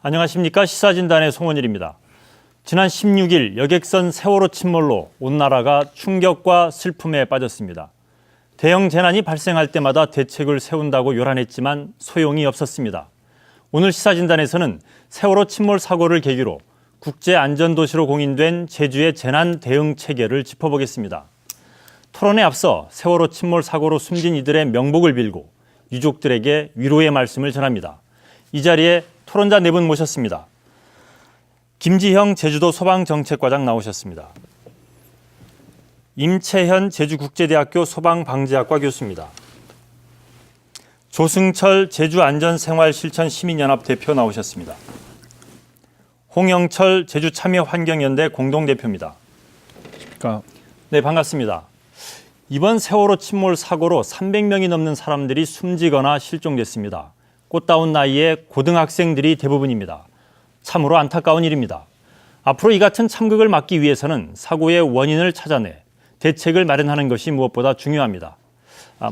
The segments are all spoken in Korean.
안녕하십니까. 시사진단의 송원일입니다. 지난 16일 여객선 세월호 침몰로 온 나라가 충격과 슬픔에 빠졌습니다. 대형 재난이 발생할 때마다 대책을 세운다고 요란했지만 소용이 없었습니다. 오늘 시사진단에서는 세월호 침몰 사고를 계기로 국제안전도시로 공인된 제주의 재난 대응 체계를 짚어보겠습니다. 토론에 앞서 세월호 침몰 사고로 숨진 이들의 명복을 빌고 유족들에게 위로의 말씀을 전합니다. 이 자리에 토론자 4분 모셨습니다. 김지형 제주도 소방정책과장 나오셨습니다. 임채현 제주국제대학교 소방방재학과 교수입니다. 조승철 제주안전생활실천시민연합 대표 나오셨습니다. 홍영철 제주참여환경연대 공동대표입니다. 네, 반갑습니다. 이번 세월호 침몰 사고로 300명이 넘는 사람들이 숨지거나 실종됐습니다. 꽃다운 나이에 고등학생들이 대부분입니다. 참으로 안타까운 일입니다. 앞으로 이 같은 참극을 막기 위해서는 사고의 원인을 찾아내 대책을 마련하는 것이 무엇보다 중요합니다.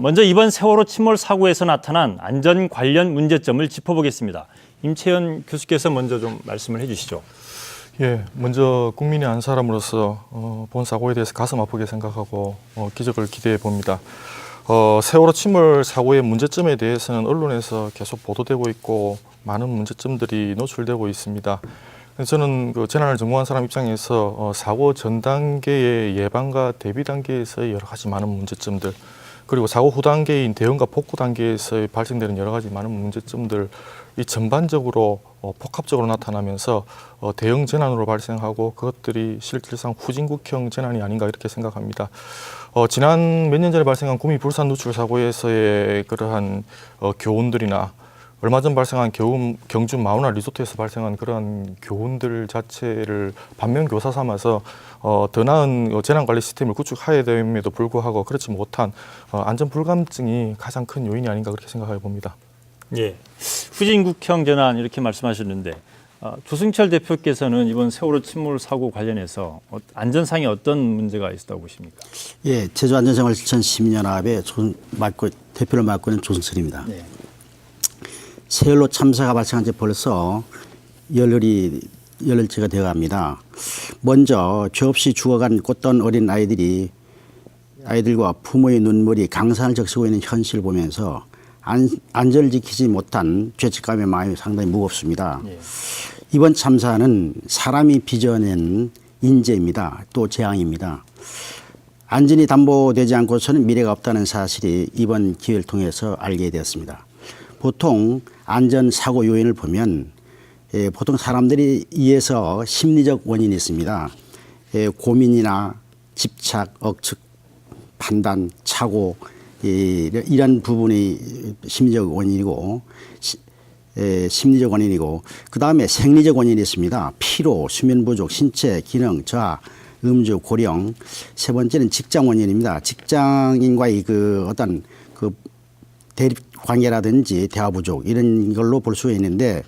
먼저 이번 세월호 침몰 사고에서 나타난 안전 관련 문제점을 짚어보겠습니다. 임채현 교수께서 먼저 좀 말씀을 해주시죠. 먼저 국민의 한 사람으로서 본 사고에 대해서 가슴 아프게 생각하고 기적을 기대해 봅니다. 세월호 침몰 사고의 문제점에 대해서는 언론에서 계속 보도되고 있고 많은 문제점들이 노출되고 있습니다. 저는 그 재난을 전공한 사람 입장에서 사고 전 단계의 예방과 대비 단계에서의 여러 가지 많은 문제점들, 그리고 사고 후 단계인 대응과 복구 단계에서 발생되는 여러 가지 많은 문제점들, 이 전반적으로 복합적으로 나타나면서 대형 재난으로 발생하고 그것들이 실질상 후진국형 재난이 아닌가 이렇게 생각합니다. 지난 몇 년 전에 발생한 구미 불산 누출 사고에서의 그러한 교훈들이나 얼마 전 발생한 경주 마우나 리조트에서 발생한 그러한 교훈들 자체를 반면교사 삼아서 더 나은 재난관리 시스템을 구축해야 됨에도 불구하고 그렇지 못한 안전 불감증이 가장 큰 요인이 아닌가 그렇게 생각해 봅니다. 예, 후진국형 재난 이렇게 말씀하셨는데 조승철 대표께서는 이번 세월호 침몰 사고 관련해서 안전상에 어떤 문제가 있었다고 보십니까? 예, 제주안전생활실천시민연합의 대표를 맡고 있는 조승철입니다. 네. 세월호 참사가 발생한 지 벌써 열흘째가 되어갑니다. 먼저 죄 없이 죽어간 꽃다운 어린 아이들과 부모의 눈물이 강산을 적시고 있는 현실을 보면서 안전을 지키지 못한 죄책감의 마음이 상당히 무겁습니다. 예. 이번 참사는 사람이 빚어낸 인재입니다. 또 재앙입니다. 안전이 담보되지 않고서는 미래가 없다는 사실이 이번 기회를 통해서 알게 되었습니다. 보통 안전사고 요인을 보면 보통 사람들이 이에서 심리적 원인이 있습니다. 고민이나 집착, 억측, 판단, 착오 이런 부분이 심리적 원인이고 그 다음에 생리적 원인이 있습니다. 피로, 수면 부족, 신체 기능 저하, 음주, 고령. 세 번째는 직장 원인입니다. 직장인과의 어떤 대립 관계라든지 대화 부족 이런 걸로 볼 수 있는데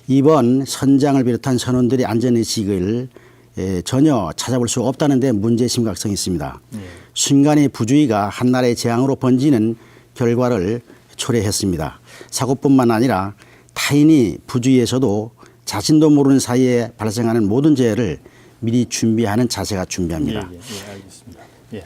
이번 선장을 비롯한 선원들이 안전의식을 전혀 찾아볼 수 없다는 데 문제의 심각성이 있습니다. 순간의 부주의가 한나라의 재앙으로 번지는 결과를 초래했습니다. 사고뿐만 아니라 타인이 부주의에서도 자신도 모르는 사이에 발생하는 모든 재해를 미리 준비하는 자세가 준비합니다. 알겠습니다.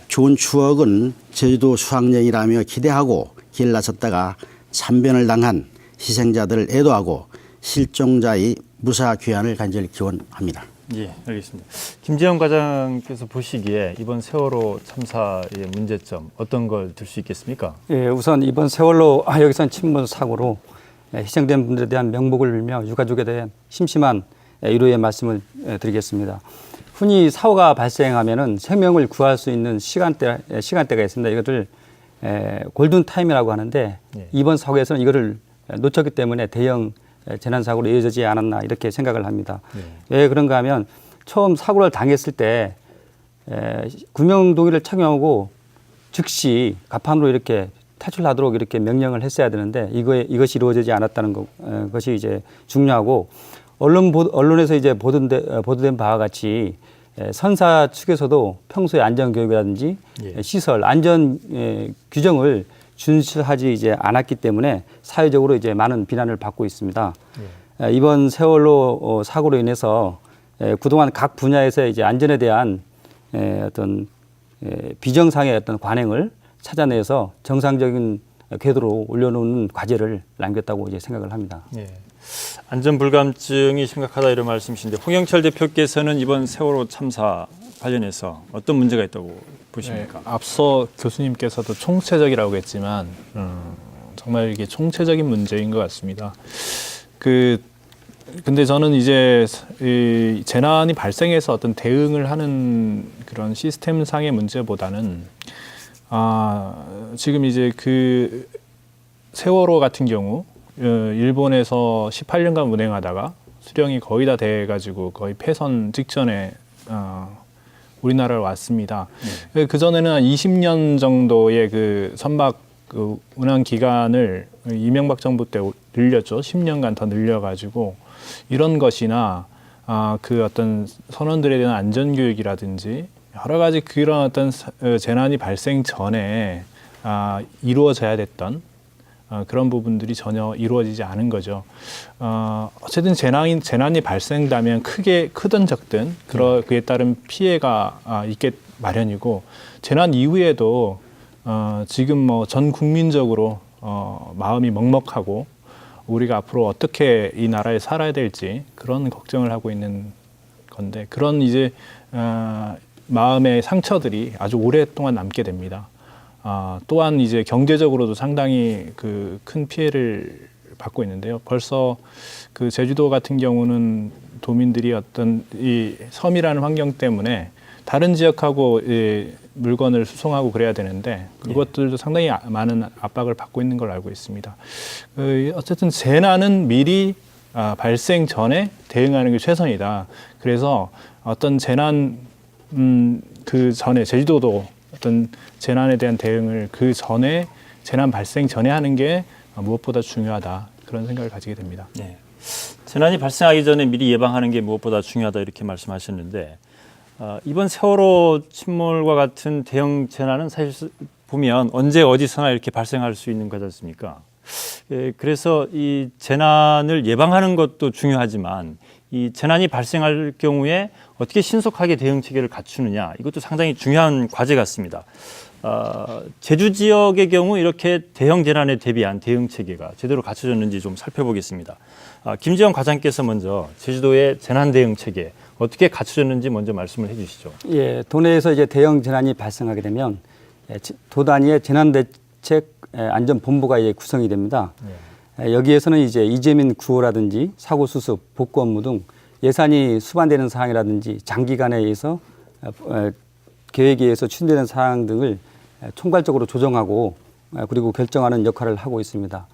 좋은 추억은 제주도 수학여행이라며 기대하고 길을 나섰다가 참변을 당한 희생자들을 애도하고 실종자의 무사 귀환을 간절히 기원합니다. 예, 알겠습니다. 김지영 과장께서 보시기에 이번 세월호 참사의 문제점 어떤 걸 들 수 있겠습니까? 예, 우선 이번 세월호 여객선 침몰 사고로 희생된 분들에 대한 명복을 빌며 유가족에 대한 심심한 위로의 말씀을 드리겠습니다. 흔히 사고가 발생하면은 생명을 구할 수 있는 시간대가 있습니다. 이것을 골든 타임이라고 하는데 이번 사고에서는 이거를 놓쳤기 때문에 대형 재난 사고로 이어지지 않았나 이렇게 생각을 합니다. 왜 그런가 하면 처음 사고를 당했을 때 구명동의를 착용하고 즉시 가판으로 이렇게 탈출하도록 이렇게 명령을 했어야 되는데 이것이 이루어지지 않았다는 것이 이제 중요하고 언론에서 이제 보도된 바와 같이 선사 측에서도 평소에 안전 교육이라든지 시설 안전 규정을 준수하지 이제 않았기 때문에 사회적으로 이제 많은 비난을 받고 있습니다. 이번 세월호 사고로 인해서 그동안 각 분야에서 이제 안전에 대한 어떤 비정상의 어떤 관행을 찾아내서 정상적인 궤도로 올려놓는 과제를 남겼다고 이제 생각을 합니다. 예. 안전 불감증이 심각하다 이런 말씀이신데 홍영철 대표께서는 이번 세월호 참사 관련해서 어떤 문제가 있다고 보십니까? 네, 앞서 교수님께서도 총체적이라고 했지만 정말 이게 총체적인 문제인 것 같습니다. 근데 저는 이제 이 재난이 발생해서 어떤 대응을 하는 그런 시스템상의 문제보다는 지금 이제 그 세월호 같은 경우 일본에서 18년간 운행하다가 수령이 거의 다 돼가지고 거의 폐선 직전에 우리나라로 왔습니다. 그 전에는 한 20년 정도의 그 선박 그 운항 기간을 이명박 정부 때 늘렸죠. 10년간 더 늘려가지고 이런 것이나 그 어떤 선원들에 대한 안전 교육이라든지 여러 가지 그런 어떤 재난이 발생 전에 이루어져야 됐던 그런 부분들이 전혀 이루어지지 않은 거죠. 어쨌든 재난이 발생되면 크든 적든 그에 따른 피해가 있게 마련이고 재난 이후에도 지금 뭐 전 국민적으로 마음이 먹먹하고 우리가 앞으로 어떻게 이 나라에 살아야 될지 그런 걱정을 하고 있는 건데 그런 이제 마음의 상처들이 아주 오랫동안 남게 됩니다. 또한 이제 경제적으로도 상당히 그 큰 피해를 받고 있는데요. 벌써 그 제주도 같은 경우는 도민들이 어떤 이 섬이라는 환경 때문에 다른 지역하고 물건을 수송하고 그래야 되는데 그것들도 상당히 많은 압박을 받고 있는 걸 알고 있습니다. 어쨌든 재난은 미리 발생 전에 대응하는 게 최선이다. 그래서 어떤 재난 그 전에 제주도도 어떤 재난에 대한 대응을 그 전에 재난 발생 전에 하는 게 무엇보다 중요하다. 그런 생각을 가지게 됩니다. 네. 재난이 발생하기 전에 미리 예방하는 게 무엇보다 중요하다 이렇게 말씀하셨는데 이번 세월호 침몰과 같은 대형 재난은 사실 보면 언제 어디서나 이렇게 발생할 수 있는 거지 않습니까? 그래서 이 재난을 예방하는 것도 중요하지만 이 재난이 발생할 경우에 어떻게 신속하게 대응 체계를 갖추느냐 이것도 상당히 중요한 과제 같습니다. 제주 지역의 경우 이렇게 대형 재난에 대비한 대응 체계가 제대로 갖춰졌는지 좀 살펴보겠습니다. 김지영 과장께서 먼저 제주도의 재난 대응 체계 어떻게 갖춰졌는지 먼저 말씀을 해주시죠. 예, 도내에서 이제 대형 재난이 발생하게 되면 도 단위의 재난대책 안전본부가 이제 구성이 됩니다. 여기에서는 이제 이재민 구호라든지 사고 수습, 복구 업무 등 예산이 수반되는 사항이라든지 장기간에 의해서 계획에 의해서 추진되는 사항 등을 총괄적으로 조정하고 그리고 결정하는 역할을 하고 있습니다.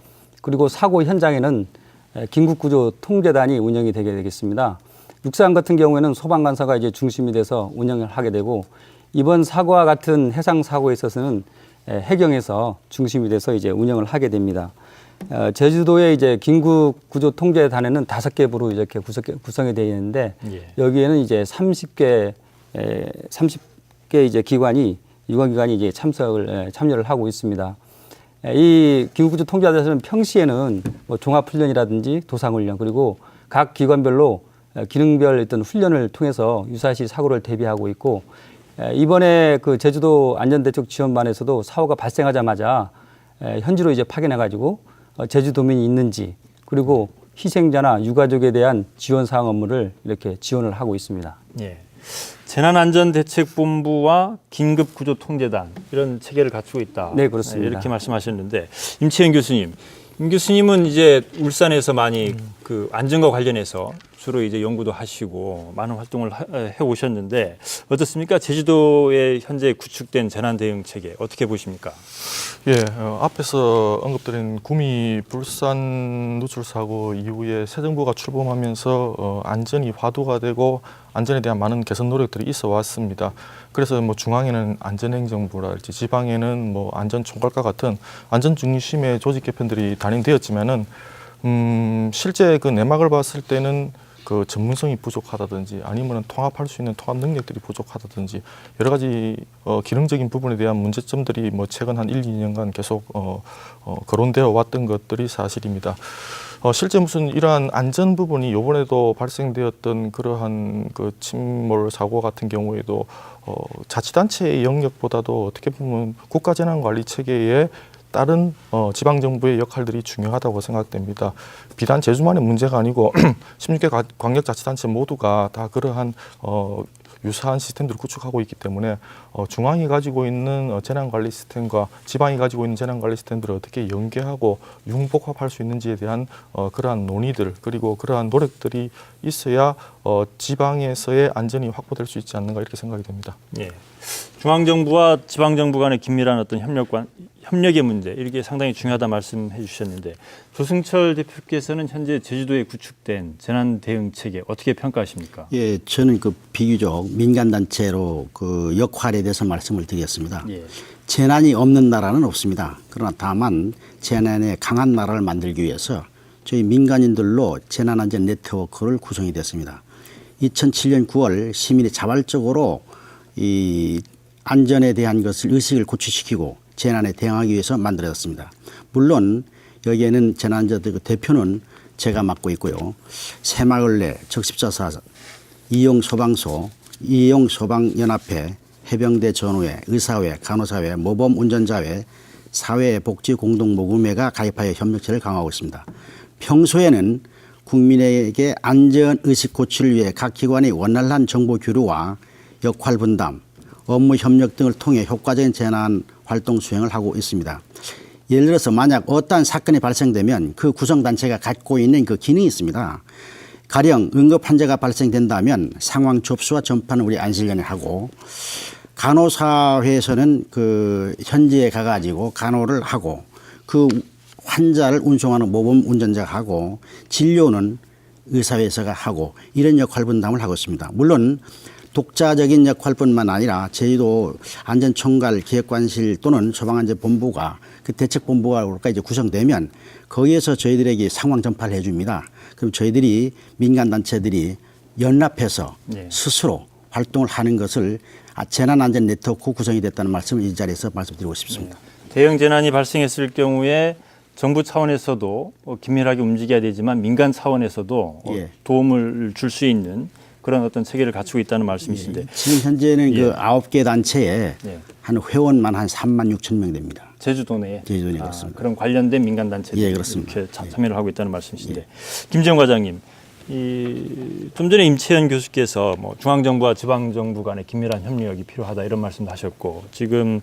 그리고 사고 현장에는 긴급구조 통제단이 운영이 되게 되겠습니다. 육상 같은 경우에는 소방관사가 이제 중심이 돼서 운영을 하게 되고 이번 사고와 같은 해상 사고에 있어서는 해경에서 중심이 돼서 이제 운영을 하게 됩니다. 제주도의 이제 긴급구조통제단에는 5개 부로 이렇게 구성이 되어 있는데 여기에는 이제 30개 이제 기관이 유관기관이 이제 참여를 하고 있습니다. 이 긴급구조통제단에서는 평시에는 뭐 종합훈련이라든지 도상훈련 그리고 각 기관별로 기능별 어떤 훈련을 통해서 유사시 사고를 대비하고 있고 이번에 그 제주도 안전대책 지원반에서도 사고가 발생하자마자 현지로 이제 파견해가지고 제주도민이 있는지 그리고 희생자나 유가족에 대한 지원 사항 업무를 이렇게 지원을 하고 있습니다. 예. 재난안전대책본부와 긴급구조통제단 이런 체계를 갖추고 있다. 네, 그렇습니다. 이렇게 말씀하셨는데 임채영 교수님, 임 교수님은 이제 울산에서 많이 그 안전과 관련해서 주로 이제 연구도 하시고 많은 활동을 해 오셨는데 어떻습니까? 제주도에 현재 구축된 재난 대응 체계 어떻게 보십니까? 예, 앞에서 언급드린 구미 불산 누출 사고 이후에 새 정부가 출범하면서 안전이 화두가 되고 안전에 대한 많은 개선 노력들이 있어 왔습니다. 그래서 뭐 중앙에는 안전행정부랄지 지방에는 뭐 안전총괄과 같은 안전 중심의 조직 개편들이 단행되었지만은 실제 그 내막을 봤을 때는 그 전문성이 부족하다든지 아니면 통합할 수 있는 통합 능력들이 부족하다든지 여러 가지 기능적인 부분에 대한 문제점들이 뭐 최근 한 1, 2년간 계속 거론되어 왔던 것들이 사실입니다. 실제 무슨 이러한 안전 부분이 이번에도 발생되었던 그러한 그 침몰 사고 같은 경우에도 자치단체의 영역보다도 어떻게 보면 국가재난관리 체계의 다른 지방 정부의 역할들이 중요하다고 생각됩니다. 비단 제주만의 문제가 아니고 16개 광역자치단체 모두가 다 그러한 유사한 시스템들을 구축하고 있기 때문에 중앙이 가지고 있는 재난관리 시스템과 지방이 가지고 있는 재난관리 시스템들을 어떻게 연계하고 융복합할 수 있는지에 대한 그러한 논의들 그리고 그러한 노력들이 있어야 지방에서의 안전이 확보될 수 있지 않는가 이렇게 생각이 됩니다. 예. 중앙정부와 지방정부 간의 긴밀한 어떤 협력의 문제 이렇게 상당히 중요하다 말씀해 주셨는데 조승철 대표께서는 현재 제주도에 구축된 재난 대응 체계 어떻게 평가하십니까? 예, 저는 그 비교적 민간 단체로 그 역할에 대해서 말씀을 드리겠습니다. 예. 재난이 없는 나라는 없습니다. 그러나 다만 재난에 강한 나라를 만들기 위해서 저희 민간인들로 재난안전 네트워크를 구성이 됐습니다. 2007년 9월 시민이 자발적으로 이 안전에 대한 것을 의식을 고취시키고 재난에 대응하기 위해서 만들어졌습니다. 물론 여기에는 재난안전 대표는 제가 맡고 있고요. 새마을내, 적십자사, 이용소방소, 이용소방연합회, 해병대 전우회, 의사회, 간호사회, 모범운전자회, 사회복지공동모금회가 가입하여 협력체를 강화하고 있습니다. 평소에는 국민에게 안전의식 고취를 위해 각 기관의 원활한 정보 교류와 역할 분담, 업무 협력 등을 통해 효과적인 재난 활동 수행을 하고 있습니다. 예를 들어서 만약 어떠한 사건이 발생되면 그 구성단체가 갖고 있는 그 기능이 있습니다. 가령 응급 환자가 발생된다면 상황 접수와 전파는 우리 안실련이 하고 간호사회에서는 그 현지에 가가지고 간호를 하고 그 환자를 운송하는 모범 운전자가 하고 진료는 의사회에서가 하고 이런 역할 분담을 하고 있습니다. 물론 독자적인 역할뿐만 아니라 제주도 안전총괄 기획관실 또는 소방안전본부가 그 대책본부가 이제 구성되면 거기에서 저희들에게 상황 전파를 해줍니다. 그럼 저희들이 민간단체들이 연합해서 네. 스스로 활동을 하는 것을 재난안전 네트워크 구성이 됐다는 말씀을 이 자리에서 말씀드리고 싶습니다. 대형 재난이 발생했을 경우에 정부 차원에서도 긴밀하게 움직여야 되지만 민간 차원에서도 예. 도움을 줄 수 있는 그런 어떤 체계를 갖추고 있다는 말씀이신데 지금 현재는 예. 그 9개 단체에 예. 한 회원만 한 3만 6천 명 됩니다. 제주도 내에 제주도에 그렇습니다. 그런 관련된 민간 단체들이 예, 그렇습니다. 이렇게 참여를 하고 있다는 말씀이신데 김재영 과장님, 좀 전에 임채연 교수께서 뭐 중앙정부와 지방정부 간의 긴밀한 협력이 필요하다 이런 말씀도 하셨고 지금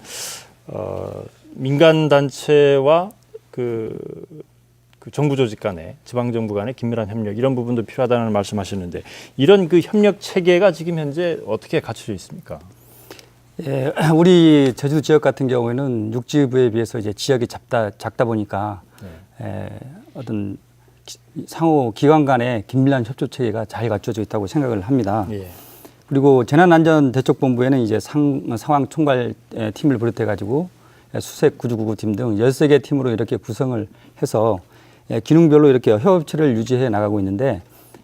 민간 단체와 그 정부 조직 간에 지방 정부 간의 긴밀한 협력 이런 부분도 필요하다는 말씀하셨는데 이런 그 협력 체계가 지금 현재 어떻게 갖춰져 있습니까? 예, 우리 제주도 지역 같은 경우에는 육지부에 비해서 이제 지역이 작다 보니까 어떤 상호 기관 간의 긴밀한 협조 체계가 잘 갖춰져 있다고 생각을 합니다. 예. 그리고 재난안전대책본부에는 이제 상황 총괄 팀을 비롯해 가지고 수색 9999 팀 등 13개 팀으로 이렇게 구성을 해서 기능별로 이렇게 협업체를 유지해 나가고 있는데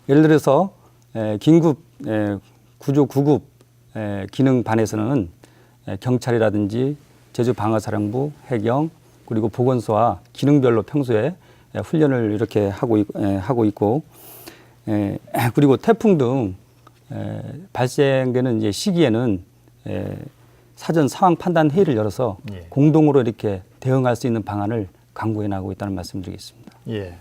예를 들어서 긴급 구조 구급 기능반에서는 경찰이라든지 제주방어사령부, 해경 그리고 보건소와 기능별로 평소에 훈련을 이렇게 하고 있고 그리고 태풍 등 발생되는 이제 시기에는 사전 상황 판단 회의를 열어서 예. 공동으로 이렇게 대응할 수 있는 방안을 강구해 나가고 있다는 말씀드리겠습니다. 예.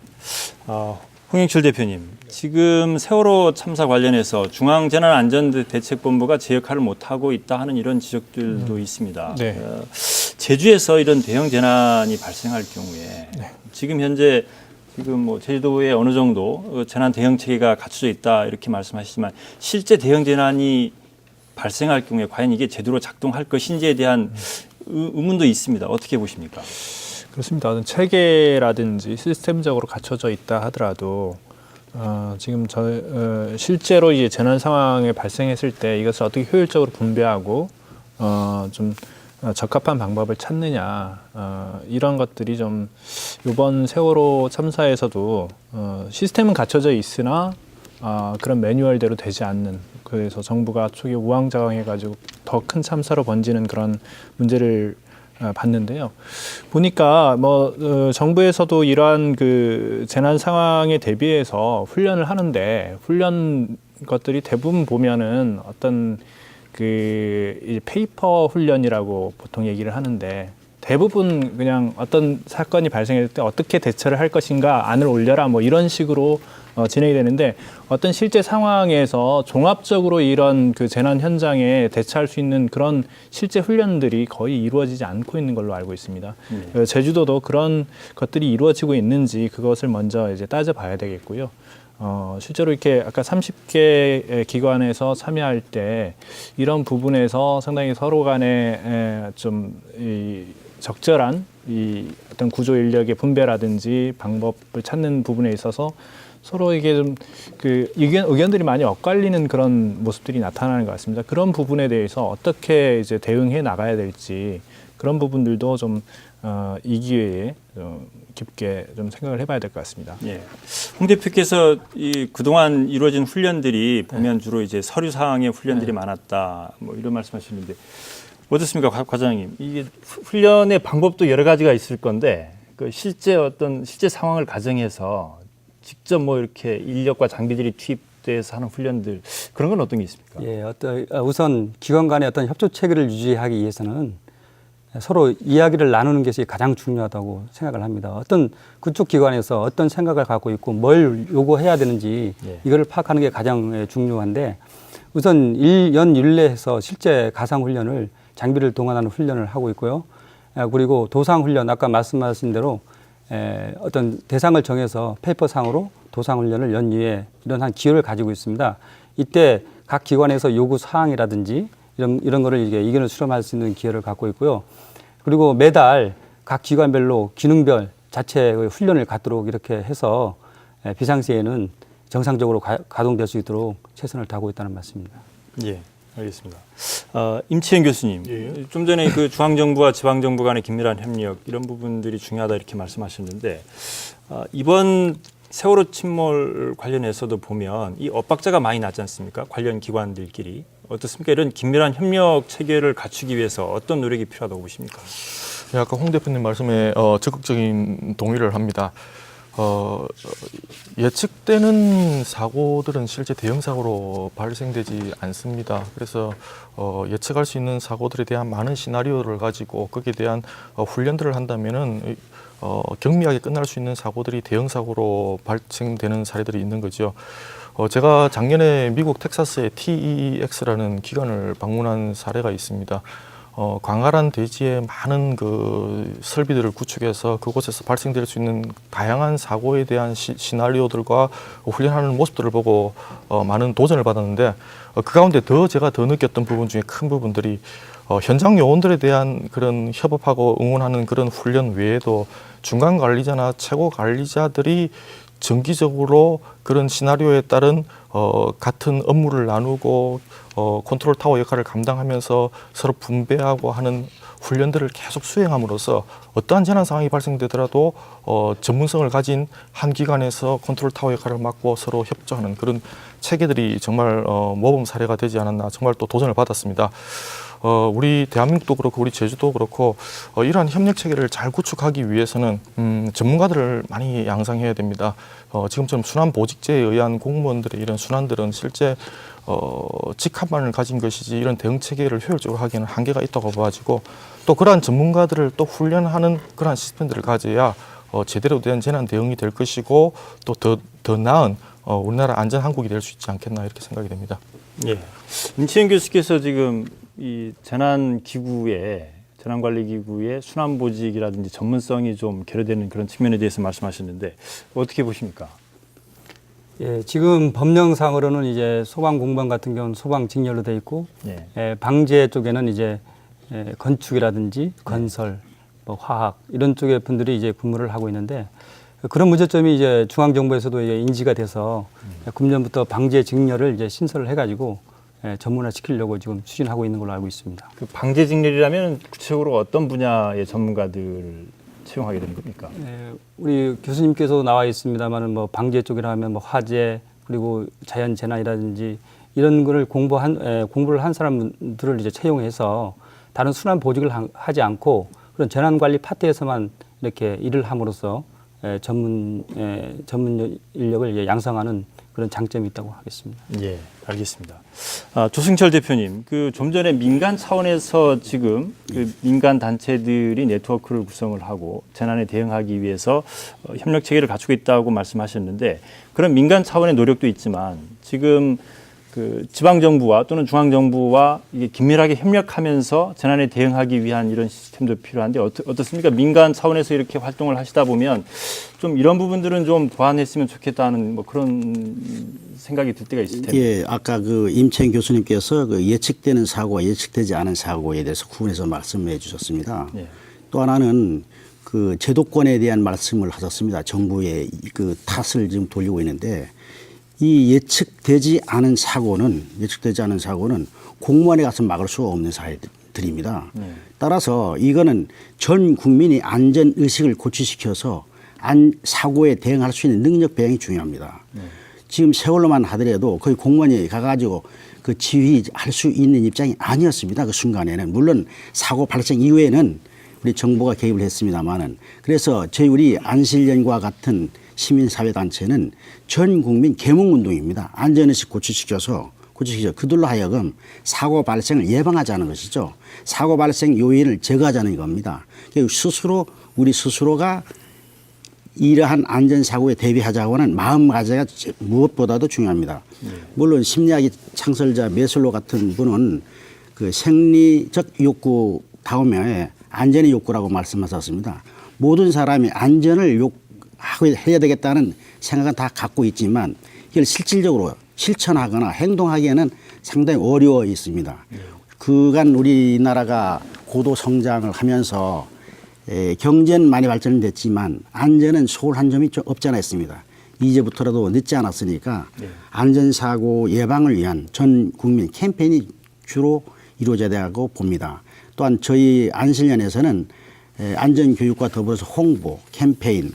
홍영철 대표님, 지금 세월호 참사 관련해서 중앙재난안전대책본부가 제 역할을 못하고 있다 하는 이런 지적들도 있습니다. 네. 제주에서 이런 대형 재난이 발생할 경우에 지금 현재 뭐 제주도에 어느 정도 재난 대응 체계가 갖춰져 있다 이렇게 말씀하시지만 실제 대형 재난이 발생할 경우에 과연 이게 제대로 작동할 것인지에 대한 의문도 있습니다. 어떻게 보십니까? 그렇습니다. 어떤 체계라든지 시스템적으로 갖춰져 있다 하더라도 지금 실제로 이제 재난 상황에 발생했을 때 이것을 어떻게 효율적으로 분배하고 좀 적합한 방법을 찾느냐 이런 것들이 좀 이번 세월호 참사에서도 시스템은 갖춰져 있으나 그런 매뉴얼대로 되지 않는 그래서 정부가 초기에 우왕좌왕해가지고 더 큰 참사로 번지는 그런 문제를 봤는데요. 보니까 정부에서도 이러한 그 재난 상황에 대비해서 훈련을 하는데 훈련 것들이 대부분 보면은 어떤 그 이제 페이퍼 훈련이라고 보통 얘기를 하는데 대부분 그냥 어떤 사건이 발생했을 때 어떻게 대처를 할 것인가 안을 올려라 뭐 이런 식으로 진행이 되는데 어떤 실제 상황에서 종합적으로 이런 그 재난 현장에 대처할 수 있는 그런 실제 훈련들이 거의 이루어지지 않고 있는 걸로 알고 있습니다. 제주도도 그런 것들이 이루어지고 있는지 그것을 먼저 이제 따져봐야 되겠고요. 실제로 이렇게 아까 30개 기관에서 참여할 때 이런 부분에서 상당히 서로 간에 좀 적절한 이 어떤 구조 인력의 분배라든지 방법을 찾는 부분에 있어서 서로 이게 좀 그 의견들이 많이 엇갈리는 그런 모습들이 나타나는 것 같습니다. 그런 부분에 대해서 어떻게 이제 대응해 나가야 될지 그런 부분들도 좀 이 기회에 좀 깊게 좀 생각을 해봐야 될 것 같습니다. 예. 홍 대표께서 이 그동안 이루어진 훈련들이 보면 주로 이제 서류 사항의 훈련들이 많았다. 뭐 이런 말씀하시는데 어떻습니까, 과장님? 이게 훈련의 방법도 여러 가지가 있을 건데 그 실제 상황을 가정해서 직접 뭐 이렇게 인력과 장비들이 투입돼서 하는 훈련들 그런 건 어떤 게 있습니까? 예, 우선 기관 간의 어떤 협조 체계를 유지하기 위해서는 서로 이야기를 나누는 것이 가장 중요하다고 생각을 합니다. 어떤 그쪽 기관에서 어떤 생각을 갖고 있고 뭘 요구해야 되는지 이걸 파악하는 게 가장 중요한데 우선 연윤례해서 실제 가상훈련을 장비를 동원하는 훈련을 하고 있고요. 그리고 도상훈련 아까 말씀하신 대로 어떤 대상을 정해서 페이퍼상으로 도상훈련을 연이에 이런 한 기회를 가지고 있습니다. 이때 각 기관에서 요구 사항이라든지 이런 거를 이게 의견을 수렴할 수 있는 기회를 갖고 있고요. 그리고 매달 각 기관별로 기능별 자체 훈련을 갖도록 이렇게 해서 비상시에는 정상적으로 가동될 수 있도록 최선을 다하고 있다는 말씀입니다. 예, 알겠습니다. 임치현 교수님, 좀 전에 그 중앙정부와 지방정부 간의 긴밀한 협력 이런 부분들이 중요하다 이렇게 말씀하셨는데 이번 세월호 침몰 관련해서도 보면 이 엇박자가 많이 나지 않습니까? 관련 기관들끼리. 어떻습니까? 이런 긴밀한 협력 체계를 갖추기 위해서 어떤 노력이 필요하다고 보십니까? 네, 아까 홍 대표님 말씀에 적극적인 동의를 합니다. 예측되는 사고들은 실제 대형 사고로 발생되지 않습니다. 그래서 예측할 수 있는 사고들에 대한 많은 시나리오를 가지고 거기에 대한 훈련들을 한다면은 경미하게 끝날 수 있는 사고들이 대형 사고로 발생되는 사례들이 있는 거죠. 제가 작년에 미국 텍사스의 TEX라는 기관을 방문한 사례가 있습니다. 광활한 대지에 많은 그 설비들을 구축해서 그곳에서 발생될 수 있는 다양한 사고에 대한 시나리오들과 훈련하는 모습들을 보고 많은 도전을 받았는데 그 가운데 제가 더 느꼈던 부분 중에 큰 부분들이 현장 요원들에 대한 그런 협업하고 응원하는 그런 훈련 외에도 중간 관리자나 최고 관리자들이 정기적으로 그런 시나리오에 따른 같은 업무를 나누고 컨트롤 타워 역할을 감당하면서 서로 분배하고 하는 훈련들을 계속 수행함으로써 어떠한 재난 상황이 발생되더라도 전문성을 가진 한 기관에서 컨트롤 타워 역할을 맡고 서로 협조하는 그런 체계들이 정말 모범 사례가 되지 않았나 정말 또 도전을 받았습니다. 우리 대한민국도 그렇고 우리 제주도 그렇고 이러한 협력 체계를 잘 구축하기 위해서는 전문가들을 많이 양성해야 됩니다. 지금처럼 순환 보직제에 의한 공무원들의 이런 순환들은 실제 직함만을 가진 것이지 이런 대응 체계를 효율적으로 하기에는 한계가 있다고 봐가지고 또 그러한 전문가들을 또 훈련하는 그러한 시스템들을 가져야 제대로 된 재난 대응이 될 것이고 또 더 나은 우리나라 안전 항국이 될 수 있지 않겠나 이렇게 생각이 됩니다. 예. 임치현 교수께서 지금 이 재난관리기구의 순환보직이라든지 전문성이 좀 결여되는 그런 측면에 대해서 말씀하셨는데 어떻게 보십니까? 예, 지금 법령상으로는 이제 소방공무원 같은 경우는 소방 직렬로 돼 있고, 방재 쪽에는 이제 건축이라든지 건설, 뭐 화학 이런 쪽의 분들이 이제 근무를 하고 있는데 그런 문제점이 이제 중앙정부에서도 이제 인지가 돼서 금년부터 방재 직렬을 이제 신설을 해가지고 전문화 시키려고 지금 추진하고 있는 걸로 알고 있습니다. 그 방재 직렬이라면 구체적으로 어떤 분야의 전문가들을 채용하게 되는 겁니까? 우리 교수님께서 나와 있습니다만은 뭐 방재 쪽이라 하면 뭐 화재 그리고 자연 재난이라든지 이런 거를 공부를 한 사람들을 이제 채용해서 다른 순환 보직을 하지 않고 그런 재난관리 파트에서만 이렇게 일을 함으로써 전문 인력을 양성하는 그런 장점이 있다고 하겠습니다. 예, 알겠습니다. 조승철 대표님, 그 좀 전에 민간 차원에서 지금 그 민간 단체들이 네트워크를 구성을 하고 재난에 대응하기 위해서 협력 체계를 갖추고 있다고 말씀하셨는데, 그런 민간 차원의 노력도 있지만 지금 그 지방 정부와 또는 중앙 정부와 이게 긴밀하게 협력하면서 재난에 대응하기 위한 이런 시스템도 필요한데 어떻습니까? 민간 차원에서 이렇게 활동을 하시다 보면 좀 이런 부분들은 좀 보완했으면 좋겠다는 뭐 그런 생각이 들 때가 있을 텐데. 예, 아까 그 임채인 교수님께서 그 예측되는 사고와 예측되지 않은 사고에 대해서 구분해서 말씀해 주셨습니다. 예. 또 하나는 그 제도권에 대한 말씀을 하셨습니다. 정부의 그 탓을 지금 돌리고 있는데, 이 예측되지 않은 사고는 공무원에 가서 막을 수 없는 사회들입니다. 따라서 이거는 전 국민이 안전 의식을 고취시켜서 사고에 대응할 수 있는 능력 배양이 중요합니다. 지금 세월로만 하더라도 거의 공무원이 가가지고 그 지휘할 수 있는 입장이 아니었습니다. 그 순간에는. 물론 사고 발생 이후에는 우리 정부가 개입을 했습니다만은. 그래서 우리 안실연과 같은 시민사회단체는 전 국민 계몽운동입니다. 안전의식 고취시켜서 그들로 하여금 사고 발생을 예방하자는 것이죠. 사고 발생 요인을 제거하자는 겁니다. 우리 스스로가 이러한 안전사고에 대비하자고 하는 마음가짐이 무엇보다도 중요합니다. 물론 심리학의 창설자 메슬로 같은 분은 그 생리적 욕구 다음에 안전의 욕구라고 말씀하셨습니다. 모든 사람이 안전을 해야 되겠다는 생각은 다 갖고 있지만 이걸 실질적으로 실천하거나 행동하기에는 상당히 어려워 있습니다. 그간 우리나라가 고도 성장을 하면서 경제는 많이 발전됐지만 안전은 소홀한 점이 좀 없지 않아 있습니다. 이제부터라도 늦지 않았으니까 안전사고 예방을 위한 전 국민 캠페인이 주로 이루어져야 되고 봅니다. 또한 저희 안실연에서는 안전교육과 더불어서 홍보, 캠페인,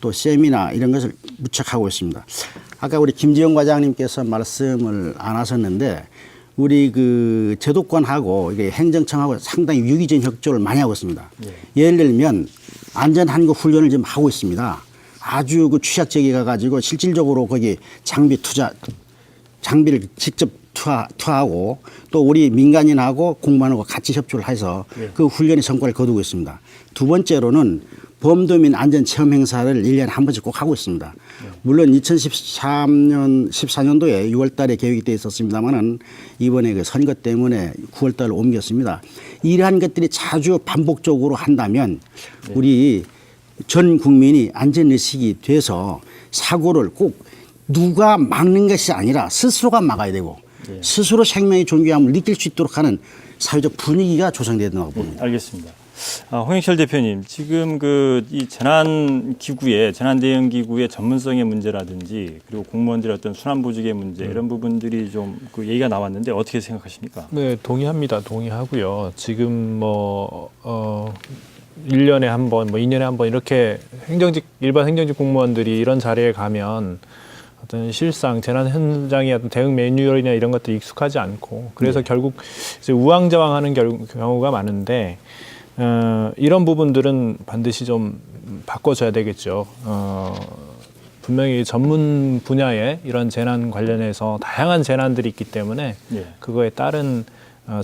또 세미나 이런 것을 무척 하고 있습니다. 아까 우리 김지영 과장님께서 말씀을 안 하셨는데, 우리 그 제도권하고 이게 행정청하고 상당히 유기적 협조를 많이 하고 있습니다. 예를 들면 안전한거 훈련을 지금 하고 있습니다. 아주 그 취약지역에 가가지고 실질적으로 거기 장비를 직접 투하하고 또 우리 민간인하고 공무원하고 같이 협조를 해서 그 훈련의 성과를 거두고 있습니다. 두 번째로는 범도민 안전체험 행사를 1년에 한 번씩 꼭 하고 있습니다. 물론 2014년도에 6월 달에 계획이 되어 있었습니다만은 이번에 그 선거 때문에 9월 달로 옮겼습니다. 이러한 것들이 자주 반복적으로 한다면 우리 전 국민이 안전의식이 돼서 사고를 꼭 누가 막는 것이 아니라 스스로가 막아야 되고 스스로 생명의 존귀함을 느낄 수 있도록 하는 사회적 분위기가 조성된다고 봅니다. 알겠습니다. 홍영철 대표님, 지금 이 재난 대응 기구의 전문성의 문제라든지 그리고 공무원들의 어떤 순환보직의 문제 이런 부분들이 좀 그 얘기가 나왔는데 어떻게 생각하십니까? 네, 동의합니다. 동의하고요. 지금 1년에 한 번, 2년에 한 번 이렇게 일반 행정직 공무원들이 이런 자리에 가면 어떤 실상 재난 현장의 어떤 대응 매뉴얼이나 이런 것들이 익숙하지 않고 그래서 결국 이제 우왕좌왕하는 경우가 많은데 이런 부분들은 반드시 좀 바꿔줘야 되겠죠. 분명히 전문 분야에 이런 재난 관련해서 다양한 재난들이 있기 때문에 그거에 따른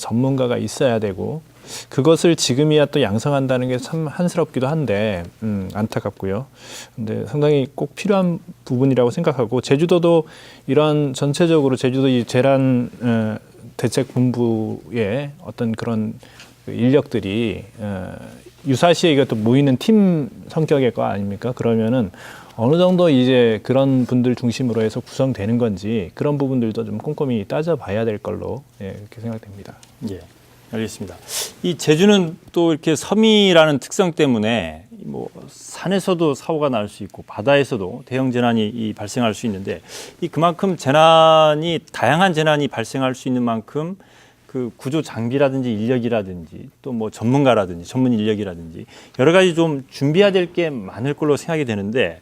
전문가가 있어야 되고 그것을 지금이야 또 양성한다는 게 참 한스럽기도 한데 안타깝고요. 근데 상당히 꼭 필요한 부분이라고 생각하고 제주도도 이런 전체적으로 제주도 이 재난 대책 본부의 어떤 그런 인력들이 유사시에 이것도 모이는 팀 성격의 거 아닙니까? 그러면은 어느 정도 이제 그런 분들 중심으로 해서 구성되는 건지 그런 부분들도 좀 꼼꼼히 따져봐야 될 걸로 그렇게 생각됩니다. 예, 알겠습니다. 이 제주는 또 이렇게 섬이라는 특성 때문에 뭐 산에서도 사고가 날 수 있고 바다에서도 대형 재난이 발생할 수 있는데 그만큼 다양한 재난이 발생할 수 있는 만큼 그 구조 장비라든지 인력이라든지 또 뭐 전문가라든지 전문 인력이라든지 여러 가지 좀 준비해야 될 게 많을 걸로 생각이 되는데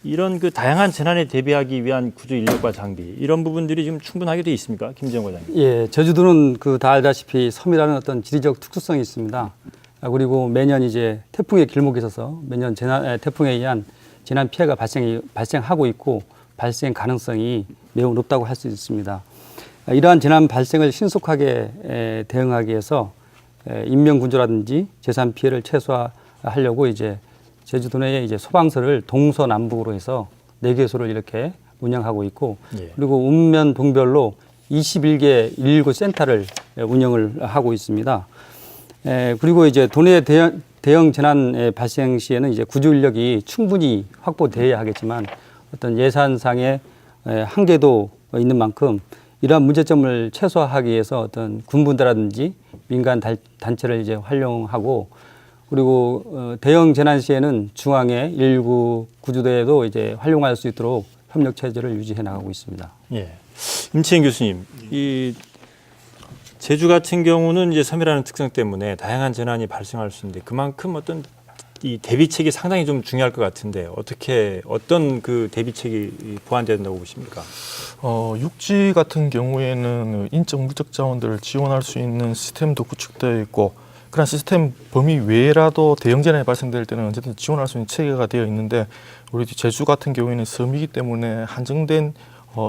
이런 그 다양한 재난에 대비하기 위한 구조 인력과 장비 이런 부분들이 지금 충분하게 돼 있습니까? 김지영 과장님. 예, 제주도는 다 알다시피 섬이라는 어떤 지리적 특수성이 있습니다. 그리고 매년 이제 태풍의 길목에 있어서 매년 태풍에 의한 재난 피해가 발생하고 있고 발생 가능성이 매우 높다고 할 수 있습니다. 이러한 재난 발생을 신속하게 대응하기 위해서 인명 구조라든지 재산 피해를 최소화하려고 이제 제주도 내에 이제 소방서를 동서남북으로 해서 4개소를 이렇게 운영하고 있고 예. 그리고 읍면 동별로 21개 119 센터를 운영을 하고 있습니다. 그리고 이제 도내 대형 재난 발생 시에는 이제 구조 인력이 충분히 확보돼야 하겠지만 어떤 예산상의 한계도 있는 만큼 이러한 문제점을 최소화하기 위해서 어떤 군부대라든지 민간 단체를 이제 활용하고 그리고 대형 재난 시에는 중앙의 119 구조대도 이제 활용할 수 있도록 협력 체제를 유지해 나가고 있습니다. 예. 임치행 교수님, 이 제주 같은 경우는 이제 섬이라는 특성 때문에 다양한 재난이 발생할 수 있는데 그만큼 어떤 이 대비책이 상당히 좀 중요할 것 같은데 어떤 그 대비책이 보완돼야 된다고 보십니까? 육지 같은 경우에는 인적 물적 자원들을 지원할 수 있는 시스템도 구축되어 있고 그런 시스템 범위 외라도 대형 재난이 발생될 때는 언제든 지원할 수 있는 체계가 되어 있는데 우리 제주 같은 경우에는 섬이기 때문에 한정된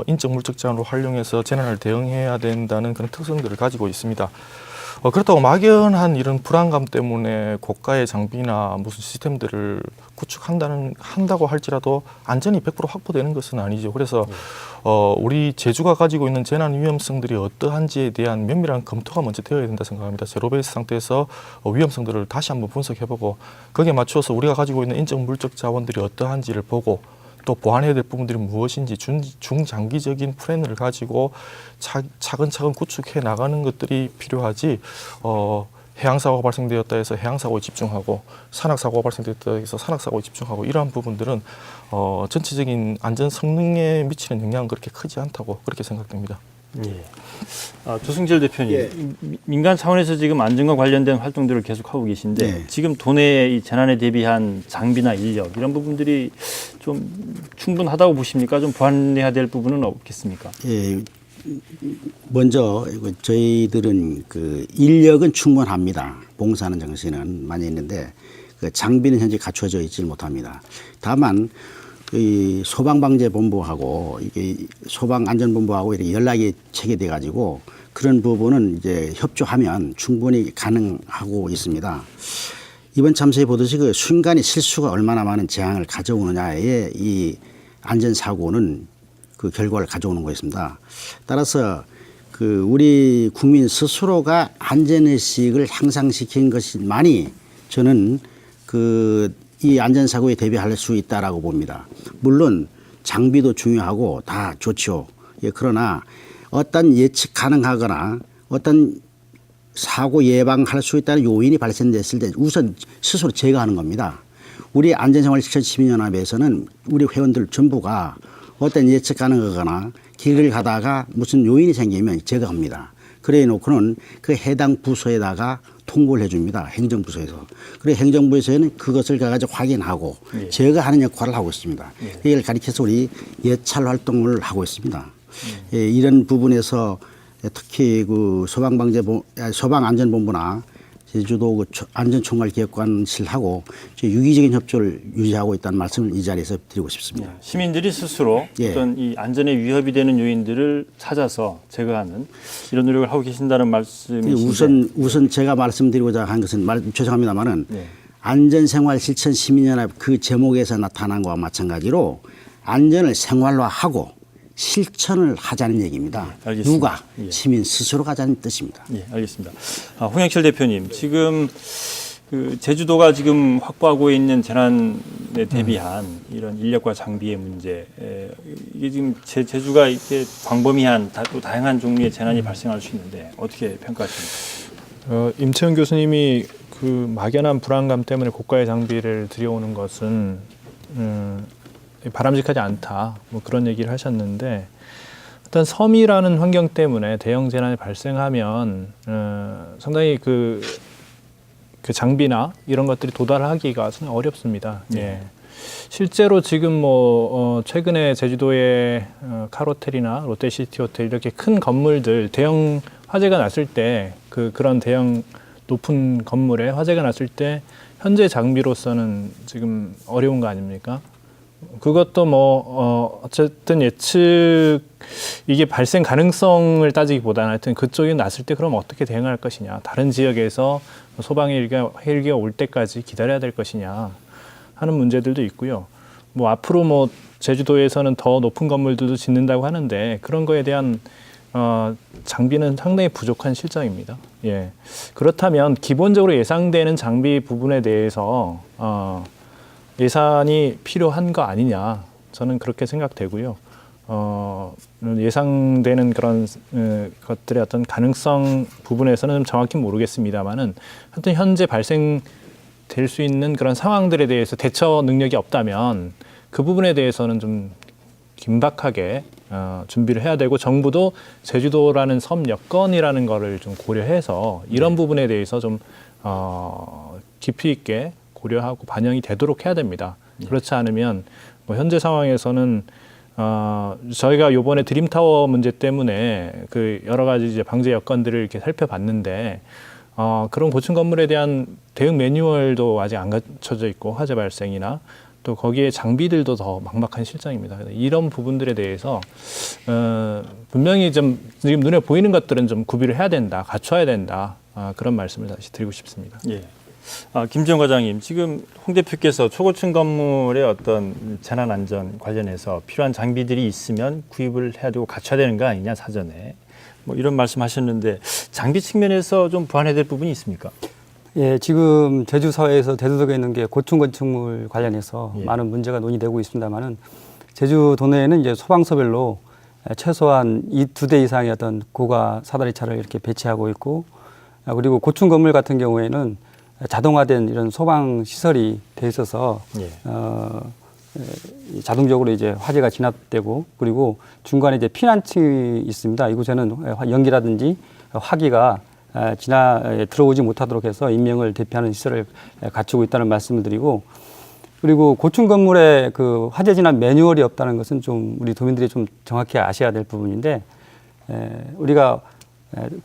인적 물적 자원을 활용해서 재난을 대응해야 된다는 그런 특성들을 가지고 있습니다. 그렇다고 막연한 이런 불안감 때문에 고가의 장비나 무슨 시스템들을 구축한다고 할지라도 안전이 100% 확보되는 것은 아니죠. 그래서 우리 제주가 가지고 있는 재난 위험성들이 어떠한지에 대한 면밀한 검토가 먼저 되어야 된다 생각합니다. 제로베이스 상태에서 위험성들을 다시 한번 분석해보고 거기에 맞춰서 우리가 가지고 있는 인적 물적 자원들이 어떠한지를 보고 또 보완해야 될 부분들이 무엇인지 중장기적인 플랜을 가지고 차근차근 구축해 나가는 것들이 필요하지 해양사고가 발생되었다 해서 해양사고에 집중하고 산악사고가 발생되었다 해서 산악사고에 집중하고 이러한 부분들은 전체적인 안전 성능에 미치는 영향은 그렇게 크지 않다고 그렇게 생각됩니다. 예. 조승철 대표님, 민간 차원에서 지금 안전과 관련된 활동들을 계속하고 계신데 지금 도내의 이 재난에 대비한 장비나 인력 이런 부분들이 좀 충분하다고 보십니까? 좀 보완해야 될 부분은 없겠습니까? 예, 먼저 저희들은 그 인력은 충분합니다. 봉사하는 정신은 많이 있는데 그 장비는 현재 갖춰져 있지 못합니다. 다만 이 소방방재본부하고 이게 소방안전본부하고 이렇게 연락이 체계돼 가지고 그런 부분은 이제 협조하면 충분히 가능하고 있습니다. 이번 참사에 보듯이 그 순간의 실수가 얼마나 많은 재앙을 가져오느냐에 이 안전사고는 그 결과를 가져오는 거였습니다. 따라서 그 우리 국민 스스로가 안전의식을 향상시킨 것만이 저는 이 안전사고에 대비할 수 있다라고 봅니다. 물론 장비도 중요하고 다 좋죠. 예, 그러나 어떤 예측 가능하거나 어떤 사고 예방할 수 있다는 요인이 발생됐을 때 우선 스스로 제거하는 겁니다. 우리 안전생활 실천 시민연합에서는 우리 회원들 전부가 어떤 예측 가능하거나 길을 가다가 무슨 요인이 생기면 제거합니다. 그래 놓고는 그 해당 부서에다가 통보를 해줍니다. 행정부서에서. 그리고 행정부에서는 그것을 가지고 확인하고 제거하는 역할을 하고 있습니다. 이걸 가리켜서 우리 예찰 활동을 하고 있습니다. 이런 부분에서 특히 그 소방안전본부나 제주도 그 안전총괄기획관실하고 유기적인 협조를 유지하고 있다는 말씀을 이 자리에서 드리고 싶습니다. 시민들이 스스로 어떤 이 안전에 위협이 되는 요인들을 찾아서 제거하는 이런 노력을 하고 계신다는 말씀이신데 우선 제가 말씀드리고자 한 것은 죄송합니다만은 안전생활 실천 시민연합 그 제목에서 나타난 것과 마찬가지로 안전을 생활화하고 실천을 하자는 얘기입니다. 누가? 시민 스스로가 하자는 뜻입니다. 예, 알겠습니다. 홍영철 대표님, 지금 그 제주도가 지금 확보하고 있는 재난에 대비한 이런 인력과 장비의 문제, 이게 지금 제주가 이렇게 광범위한 또 다양한 종류의 재난이 발생할 수 있는데 어떻게 평가하십니까? 임채영 교수님이 그 막연한 불안감 때문에 고가의 장비를 들여오는 것은 바람직하지 않다. 뭐 그런 얘기를 하셨는데 어떤 섬이라는 환경 때문에 대형 재난이 발생하면 상당히 그 장비나 이런 것들이 도달하기가 상당히 어렵습니다. 예. 실제로 지금 최근에 제주도의 카로텔이나 롯데시티 호텔 이렇게 큰 건물들 대형 화재가 났을 때 그런 대형 높은 건물에 화재가 났을 때 현재 장비로서는 지금 어려운 거 아닙니까? 그것도 어쨌든 예측 이게 발생 가능성을 따지기보다는 하여튼 그쪽이 났을 때 그럼 어떻게 대응할 것이냐, 다른 지역에서 소방 헬기가 올 때까지 기다려야 될 것이냐 하는 문제들도 있고요. 앞으로 제주도에서는 더 높은 건물들도 짓는다고 하는데 그런 거에 대한 장비는 상당히 부족한 실정입니다. 예. 그렇다면 기본적으로 예상되는 장비 부분에 대해서 예산이 필요한 거 아니냐, 저는 그렇게 생각되고요. 예상되는 그런 것들의 어떤 가능성 부분에서는 좀 정확히 모르겠습니다만은 하여튼 현재 발생될 수 있는 그런 상황들에 대해서 대처 능력이 없다면 그 부분에 대해서는 좀 긴박하게 준비를 해야 되고, 정부도 제주도라는 섬 여건이라는 거를 좀 고려해서 이런 부분에 대해서 좀 깊이 있게 고려하고 반영이 되도록 해야 됩니다. 그렇지 않으면 현재 상황에서는 저희가 요번에 드림타워 문제 때문에 그 여러 가지 이제 방제 여건들을 이렇게 살펴봤는데 그런 고층 건물에 대한 대응 매뉴얼도 아직 안 갖춰져 있고, 화재 발생이나 또 거기에 장비들도 더 막막한 실정입니다. 이런 부분들에 대해서 분명히 좀 지금 눈에 보이는 것들은 좀 구비를 해야 된다, 갖춰야 된다, 그런 말씀을 다시 드리고 싶습니다. 예. 김지영 과장님, 지금 홍 대표께서 초고층 건물의 어떤 재난 안전 관련해서 필요한 장비들이 있으면 구입을 해야 되고 갖춰야 되는 거 아니냐, 사전에 이런 말씀하셨는데 장비 측면에서 좀 보완해야 될 부분이 있습니까? 예, 지금 제주 사회에서 대두되고 있는 게 고층 건축물 관련해서 예. 많은 문제가 논의되고 있습니다만은 제주 도내에는 이제 소방서별로 최소한 2대 이상의 어떤 고가 사다리 차를 이렇게 배치하고 있고, 그리고 고층 건물 같은 경우에는 자동화된 이런 소방 시설이 돼 있어서 예. 자동적으로 이제 화재가 진압되고, 그리고 중간에 이제 피난층이 있습니다. 이곳에는 연기라든지 화기가 들어오지 못하도록 해서 인명을 대피하는 시설을 갖추고 있다는 말씀을 드리고, 그리고 고층 건물에 그 화재 진압 매뉴얼이 없다는 것은 좀 우리 도민들이 좀 정확히 아셔야 될 부분인데, 우리가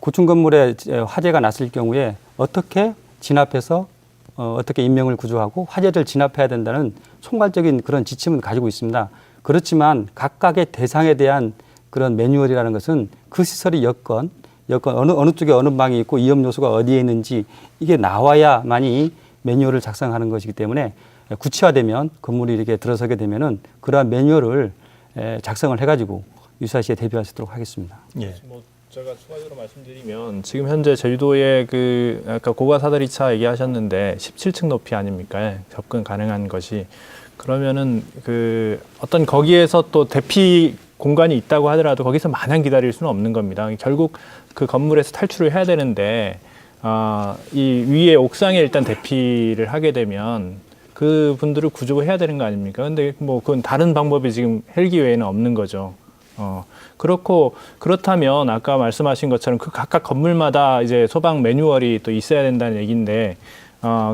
고층 건물에 화재가 났을 경우에 어떻게 진압해서 어떻게 인명을 구조하고 화재를 진압해야 된다는 총괄적인 그런 지침은 가지고 있습니다. 그렇지만 각각의 대상에 대한 그런 매뉴얼이라는 것은 그 시설의 여건 어느 쪽에 어느 방이 있고 위험 요소가 어디에 있는지 이게 나와야만이 매뉴얼을 작성하는 것이기 때문에 구체화되면 건물이 이렇게 들어서게 되면은 그러한 매뉴얼을 작성을 해가지고 유사시에 대비할 수 있도록 하겠습니다. 예. 제가 추가적으로 말씀드리면 지금 현재 제주도의 그 아까 고가 사다리차 얘기하셨는데 17층 높이 아닙니까? 접근 가능한 것이. 그러면은 그 어떤 거기에서 또 대피 공간이 있다고 하더라도 거기서 마냥 기다릴 수는 없는 겁니다. 결국 그 건물에서 탈출을 해야 되는데 이 위에 옥상에 일단 대피를 하게 되면 그 분들을 구조해야 되는 거 아닙니까? 근데 그건 다른 방법이 지금 헬기 외에는 없는 거죠. 그렇다면 아까 말씀하신 것처럼 그 각각 건물마다 이제 소방 매뉴얼이 또 있어야 된다는 얘기인데,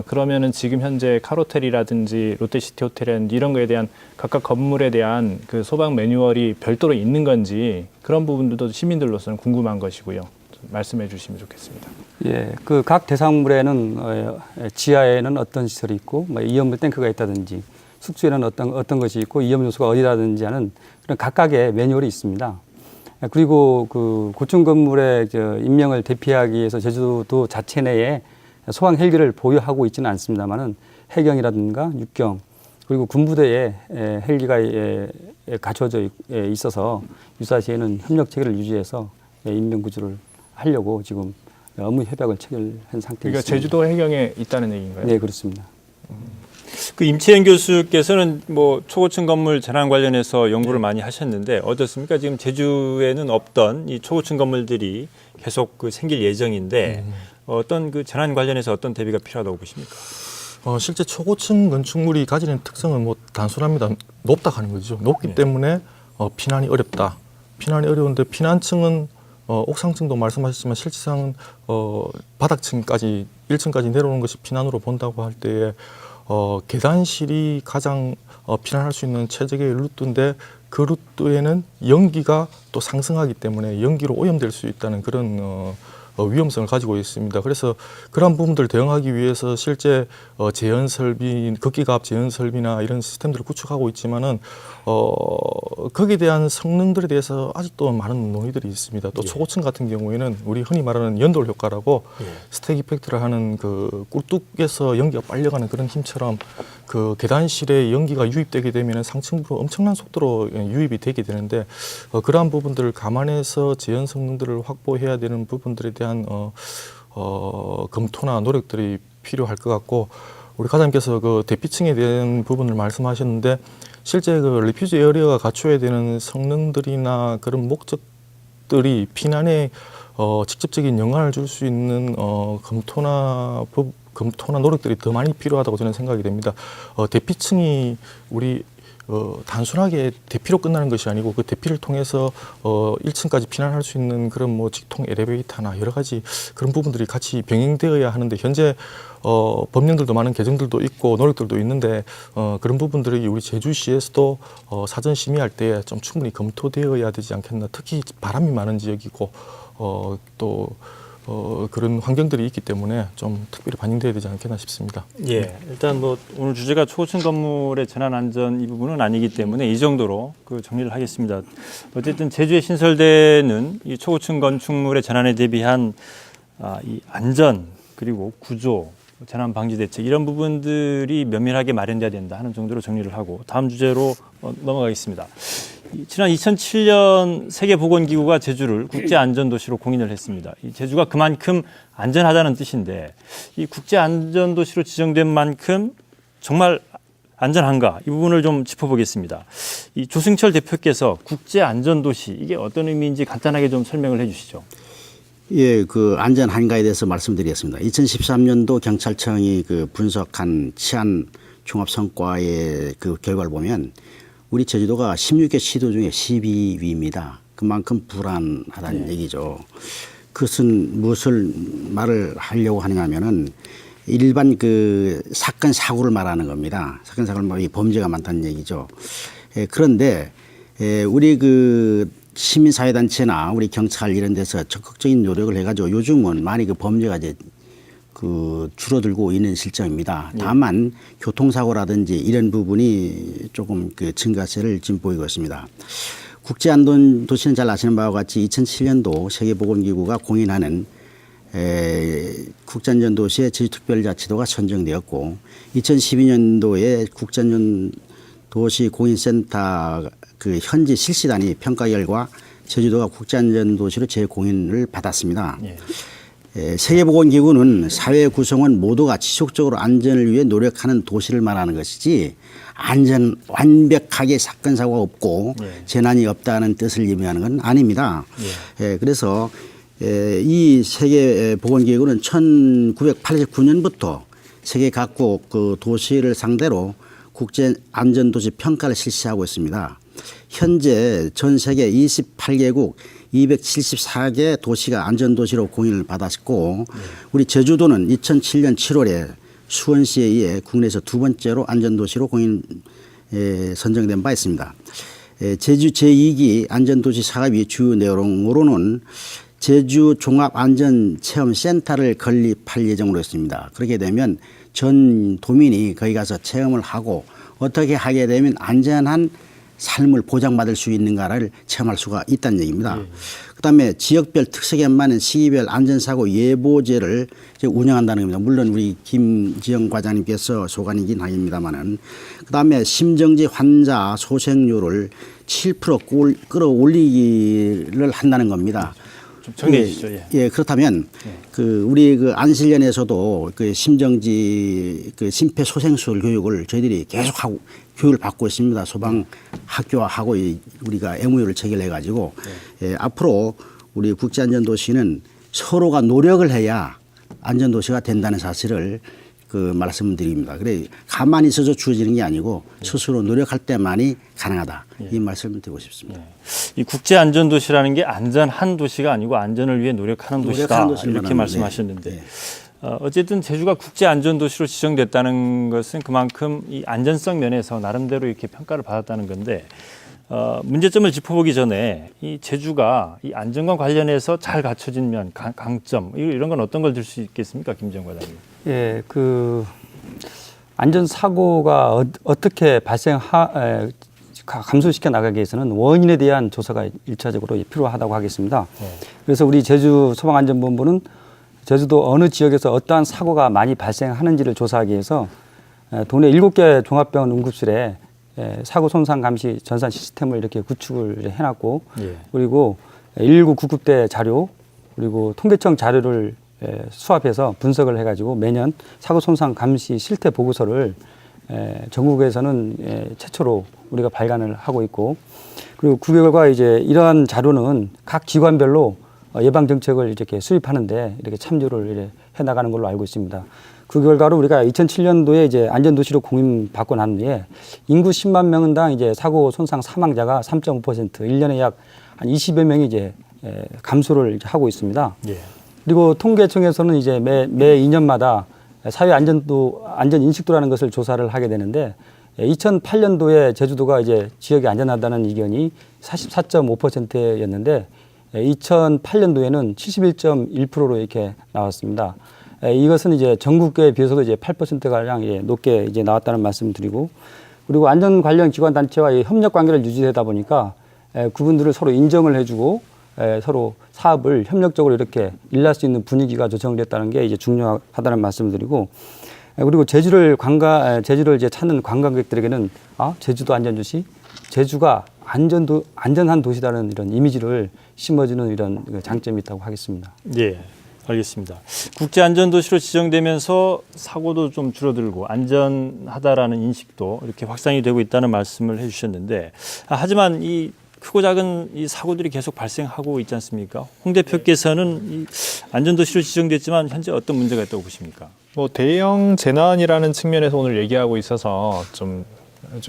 그러면은 지금 현재 카로텔이라든지 롯데시티 호텔이라든지 이런 거에 대한 각각 건물에 대한 그 소방 매뉴얼이 별도로 있는 건지 그런 부분들도 시민들로서는 궁금한 것이고요. 말씀해 주시면 좋겠습니다. 예, 그 각 대상물에는 지하에는 어떤 시설이 있고, 이염물 탱크가 있다든지 숙소에는 어떤 것이 있고 위험 요소가 어디라든지 하는 그런 각각의 매뉴얼이 있습니다. 그리고 그 고층 건물의 인명을 대피하기 위해서 제주도 자체 내에 소방 헬기를 보유하고 있지는 않습니다만은 해경이라든가 육경 그리고 군부대에 헬기가 갖춰져 있어서 유사시에는 협력 체계를 유지해서 인명 구조를 하려고 지금 업무 협약을 체결한 상태입니다. 그러니까 제주도 해경에 있다는 얘기인가요? 네, 그렇습니다. 그 임채연 교수께서는 초고층 건물 재난 관련해서 연구를 많이 하셨는데 어떻습니까? 지금 제주에는 없던 이 초고층 건물들이 계속 생길 예정인데 어떤 그 재난 관련해서 어떤 대비가 필요하다고 보십니까? 실제 초고층 건축물이 가지는 특성은 단순합니다. 높다 하는 거죠. 높기 때문에 피난이 어렵다. 피난이 어려운데 피난층은 옥상층도 말씀하셨지만 실질상은 바닥층까지 1층까지 내려오는 것이 피난으로 본다고 할 때에 계단실이 가장 피난할 수 있는 최적의 루트인데 그 루트에는 연기가 또 상승하기 때문에 연기로 오염될 수 있다는 그런 위험성을 가지고 있습니다. 그래서 그런 부분들 대응하기 위해서 실제 제연 설비, 극기가압 제연 설비나 이런 시스템들을 구축하고 있지만은 거기에 대한 성능들에 대해서 아직도 많은 논의들이 있습니다. 또 초고층 같은 경우에는 우리 흔히 말하는 연돌 효과라고 스택 이펙트를 하는 그 꿀뚝에서 연기가 빨려가는 그런 힘처럼 그 계단실에 연기가 유입되게 되면 상층부로 엄청난 속도로 유입이 되게 되는데 그러한 부분들을 감안해서 제연 성능들을 확보해야 되는 부분들에 대한 검토나 노력들이 필요할 것 같고 우리 과장님께서 그 대피층에 대한 부분을 말씀하셨는데 실제 그 리퓨즈 에어리어가 갖춰야 되는 성능들이나 그런 목적들이 피난에 직접적인 영향을 줄 수 있는 검토나 노력들이 더 많이 필요하다고 저는 생각이 됩니다. 대피층이 우리 단순하게 대피로 끝나는 것이 아니고 그 대피를 통해서 1층까지 피난할 수 있는 그런 뭐 직통 엘리베이터나 여러 가지 그런 부분들이 같이 병행되어야 하는데 현재 법령들도 많은 개정들도 있고 노력들도 있는데 그런 부분들이 우리 제주시에서도 사전 심의할 때 좀 충분히 검토되어야 되지 않겠나. 특히 바람이 많은 지역이고 또 그런 환경들이 있기 때문에 좀 특별히 반영돼야 되지 않겠나 싶습니다. 예, 일단 뭐 오늘 주제가 초고층 건물의 재난 안전 이 부분은 아니기 때문에 이 정도로 그 정리를 하겠습니다. 어쨌든 제주에 신설되는 이 초고층 건축물의 재난에 대비한 이 안전 그리고 구조, 재난 방지 대책 이런 부분들이 면밀하게 마련돼야 된다 하는 정도로 정리를 하고 다음 주제로 넘어가겠습니다. 지난 2007년 세계보건기구가 제주를 국제안전도시로 공인을 했습니다. 이 제주가 그만큼 안전하다는 뜻인데 이 국제안전도시로 지정된 만큼 정말 안전한가 이 부분을 좀 짚어보겠습니다. 이 조승철 대표께서 국제안전도시 이게 어떤 의미인지 간단하게 좀 설명을 해주시죠. 예, 그 안전한가에 대해서 말씀드리겠습니다. 2013년도 경찰청이 그 분석한 치안 종합 성과의 그 결과를 보면 우리 제주도가 16개 시도 중에 12위입니다. 그만큼 불안하다는 얘기죠. 그것은 무엇을 말을 하려고 하느냐면은 일반 그 사건 사고를 말하는 겁니다. 사건 사고를 말하면 범죄가 많다는 얘기죠. 그런데 우리 그 시민사회단체나 우리 경찰 이런 데서 적극적인 노력을 해가지고 요즘은 많이 그 범죄가 이제 그 줄어들고 있는 실정입니다. 다만 교통사고라든지 이런 부분이 조금 그 증가세를 지금 보이고 있습니다. 국제안전도시는 잘 아시는 바와 같이 2007년도 세계보건기구가 공인하는 국제안전도시의 제주특별자치도가 선정되었고 2012년도에 국제안전도시 공인센터 그 현지 실시단위 평가 결과 제주도가 국제안전도시로 재공인을 받았습니다. 예. 세계보건기구는 사회 구성원 모두가 지속적으로 안전을 위해 노력하는 도시를 말하는 것이지 완벽하게 사건 사고가 없고 재난이 없다는 뜻을 의미하는 건 아닙니다. 그래서 이 세계보건기구는 1989년부터 세계 각국 그 도시를 상대로 국제안전도시 평가를 실시하고 있습니다. 현재 전 세계 28개국 274개 도시가 안전도시로 공인을 받았고 우리 제주도는 2007년 7월에 수원시에 의해 국내에서 두 번째로 안전도시로 선정된 바 있습니다. 제주 제2기 안전도시 사업의 주요 내용으로는 제주 종합안전체험센터를 건립할 예정으로 있습니다. 그렇게 되면 전 도민이 거기 가서 체험을 하고 어떻게 하게 되면 안전한 삶을 보장받을 수 있는가를 체험할 수가 있다는 얘기입니다. 그다음에 지역별 특색에 맞는 시기별 안전사고 예보제를 운영한다는 겁니다. 물론 우리 김지영 과장님께서 소관이긴 하겠습니다만은 그다음에 심정지 환자 소생률을 7% 끌어올리기를 한다는 겁니다. 좀 정리해 주시죠. 예, 그렇다면 그 우리 그 안실련에서도 그 심정지 그 심폐소생술 교육을 저희들이 계속하고 교육을 받고 있습니다. 소방 학교하고 우리가 MOU를 체결해 가지고 앞으로 우리 국제안전도시는 서로가 노력을 해야 안전도시가 된다는 사실을 그 말씀드립니다. 그래 가만히 있어서 주어지는 게 아니고 스스로 노력할 때만이 가능하다. 이 말씀을 드리고 싶습니다. 이 국제안전도시라는 게 안전한 도시가 아니고 안전을 위해 노력하는 도시다 이렇게 말씀하셨는데 어쨌든 제주가 국제안전도시로 지정됐다는 것은 그만큼 이 안전성 면에서 나름대로 이렇게 평가를 받았다는 건데 문제점을 짚어보기 전에 이 제주가 이 안전과 관련해서 잘 갖춰진 면, 강점 이런 건 어떤 걸 들 수 있겠습니까, 김지영 과장님? 예, 그 안전 사고가 어떻게 감소시켜 나가기 위해서는 원인에 대한 조사가 일차적으로 필요하다고 하겠습니다. 그래서 우리 제주 소방안전본부는 제주도 어느 지역에서 어떠한 사고가 많이 발생하는지를 조사하기 위해서 도내 7개 종합병원 응급실에 사고 손상 감시 전산 시스템을 이렇게 구축을 해놨고, 예. 그리고 119 구급대 자료, 그리고 통계청 자료를 수합해서 분석을 해가지고 매년 사고 손상 감시 실태 보고서를 전국에서는 최초로 우리가 발간을 하고 있고, 그리고 그 결과 이제 이러한 자료는 각 기관별로 예방 정책을 이렇게 수립하는데 이렇게 참조를 이렇게 해 나가는 걸로 알고 있습니다. 그 결과로 우리가 2007년도에 이제 안전도시로 공인받고 난 뒤에 인구 10만 명당 이제 사고 손상 사망자가 3.5%, 1년에 약 한 20여 명이 이제 감소를 하고 있습니다. 예. 그리고 통계청에서는 이제 매 2년마다 사회 안전 인식도라는 것을 조사를 하게 되는데 2008년도에 제주도가 이제 지역이 안전하다는 의견이 44.5%였는데 2008년도에는 71.1%로 이렇게 나왔습니다. 이것은 이제 전국에 비해서도 이제 8%가량 높게 이제 나왔다는 말씀을 드리고, 그리고 안전 관련 기관 단체와의 협력 관계를 유지하다 보니까 그분들을 서로 인정을 해주고 서로 사업을 협력적으로 이렇게 일할 수 있는 분위기가 조성됐다는 게 이제 중요하다는 말씀을 드리고, 그리고 제주를 이제 찾는 관광객들에게는 제주도 안전도시, 제주가 안전한 도시다는 이런 이미지를 심어주는 이런 장점이 있다고 하겠습니다. 예, 알겠습니다. 국제안전도시로 지정되면서 사고도 좀 줄어들고 안전하다라는 인식도 이렇게 확산이 되고 있다는 말씀을 해주셨는데, 하지만 이 크고 작은 이 사고들이 계속 발생하고 있지 않습니까? 홍 대표께서는 이 안전도시로 지정됐지만 현재 어떤 문제가 있다고 보십니까? 뭐 대형 재난이라는 측면에서 오늘 얘기하고 있어서 좀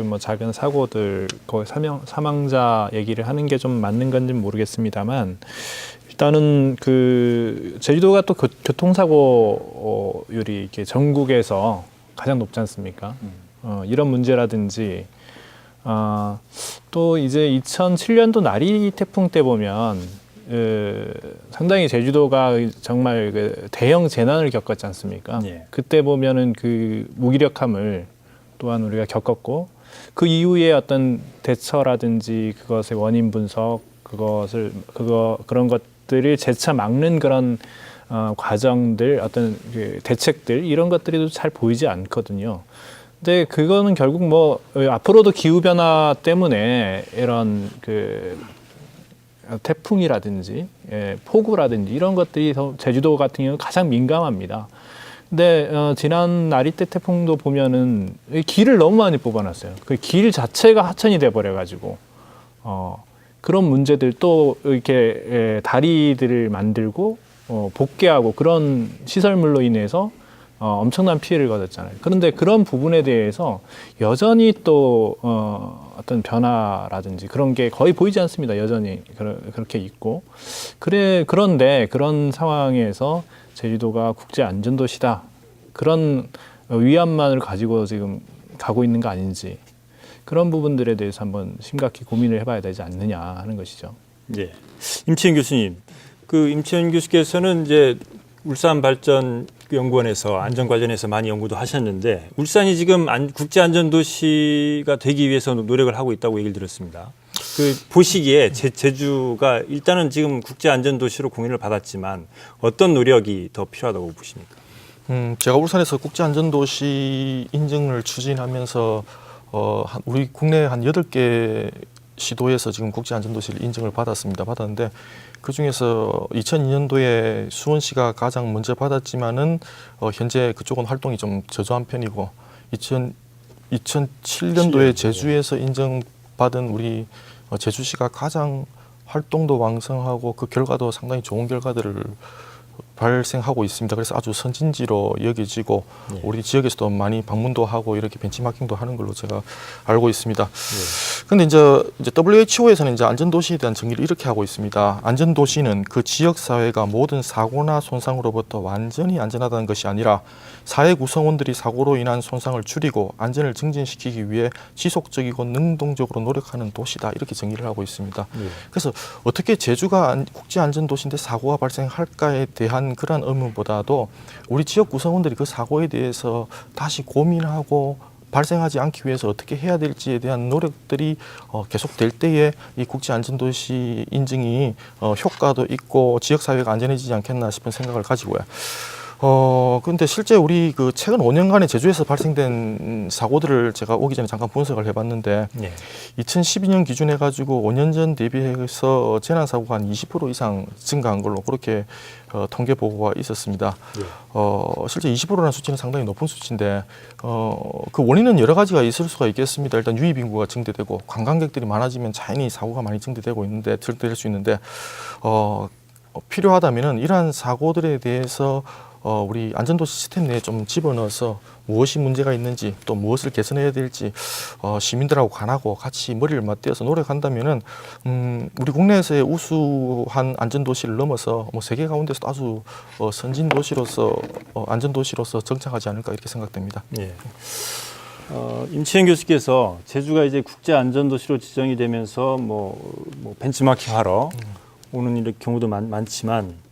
뭐 작은 사고들 거의 사망자 얘기를 하는 게 좀 맞는 건지는 모르겠습니다만, 일단은 그 제주도가 또 교통사고율이 이렇게 전국에서 가장 높지 않습니까? 이런 문제라든지 또 이제 2007년도 나리 태풍 때 보면 상당히 제주도가 정말 그 대형 재난을 겪었지 않습니까? 예. 그때 보면은 그 무기력함을 또한 우리가 겪었고, 그 이후에 어떤 대처라든지 그것의 원인 분석, 그런 것들을 재차 막는 그런 과정들, 어떤 그 대책들, 이런 것들이 잘 보이지 않거든요. 근데 그거는 결국 뭐 앞으로도 기후 변화 때문에 이런 그 태풍이라든지 폭우라든지 이런 것들이 제주도 같은 경우는 가장 민감합니다. 근데 지난 나리떼 태풍도 보면은 길을 너무 많이 뽑아놨어요. 그 길 자체가 하천이 돼버려가지고 그런 문제들, 또 이렇게 다리들을 만들고 복개하고 그런 시설물로 인해서 엄청난 피해를 거뒀잖아요. 그런데 그런 부분에 대해서 여전히 또 어떤 변화라든지 그런 게 거의 보이지 않습니다. 여전히 그렇게 있고. 그런데 그런 상황에서 제주도가 국제 안전도시다, 그런 위안만을 가지고 지금 가고 있는 거 아닌지, 그런 부분들에 대해서 한번 심각히 고민을 해봐야 되지 않느냐 하는 것이죠. 예. 임채연 교수님, 임채연 교수께서는 이제 울산발전연구원에서 안전 관련해서 많이 연구도 하셨는데, 울산이 지금 국제안전도시가 되기 위해서 노력을 하고 있다고 얘기를 들었습니다. 보시기에 제주가 일단은 지금 국제안전도시로 공인을 받았지만 어떤 노력이 더 필요하다고 보십니까? 제가 울산에서 국제안전도시 인증을 추진하면서 우리 국내 한 8개 시도에서 지금 국제안전도시를 인증을 받았는데, 그중에서 2002년도에 수원시가 가장 먼저 받았지만은 현재 그쪽은 활동이 좀 저조한 편이고, 2007년도에 제주에서 인정받은 우리 제주시가 가장 활동도 왕성하고 그 결과도 상당히 좋은 결과들을 발생하고 있습니다. 그래서 아주 선진지로 여겨지고 우리 지역에서도 많이 방문도 하고 이렇게 벤치마킹도 하는 걸로 제가 알고 있습니다. 그런데 이제 WHO에서는 이제 안전도시에 대한 정의를 이렇게 하고 있습니다. 안전도시는 그 지역 사회가 모든 사고나 손상으로부터 완전히 안전하다는 것이 아니라 사회 구성원들이 사고로 인한 손상을 줄이고 안전을 증진시키기 위해 지속적이고 능동적으로 노력하는 도시다, 이렇게 정의를 하고 있습니다. 그래서 어떻게 제주가 국제안전도시인데 사고가 발생할까에 대한 그런 의문보다도 우리 지역 구성원들이 그 사고에 대해서 다시 고민하고 발생하지 않기 위해서 어떻게 해야 될지에 대한 노력들이 계속될 때에 이 국제안전도시 인증이 효과도 있고 지역사회가 안전해지지 않겠나 싶은 생각을 가지고요. 근데 실제 우리 그 최근 5년간의 제주에서 발생된 사고들을 제가 오기 전에 잠깐 분석을 해봤는데 2012년 기준해가지고 5년 전 대비해서 재난사고가 한 20% 이상 증가한 걸로 그렇게 통계 보고가 있었습니다. 실제 20%라는 수치는 상당히 높은 수치인데 그 원인은 여러 가지가 있을 수가 있겠습니다. 일단 유입 인구가 증대되고 관광객들이 많아지면 자연히 사고가 많이 증대되고 있는데 될 수 있는데 필요하다면은 이러한 사고들에 대해서 우리 안전도시 시스템 내에 좀 집어넣어서 무엇이 문제가 있는지 또 무엇을 개선해야 될지 시민들하고 관하고 같이 머리를 맞대어서 노력한다면은 우리 국내에서의 우수한 안전도시를 넘어서 뭐 세계 가운데서도 아주 선진 도시로서 안전도시로서 정착하지 않을까 이렇게 생각됩니다. 예. 임치현 교수께서 제주가 이제 국제 안전도시로 지정이 되면서 뭐 벤치마킹 하러 오는 이런 경우도 많지만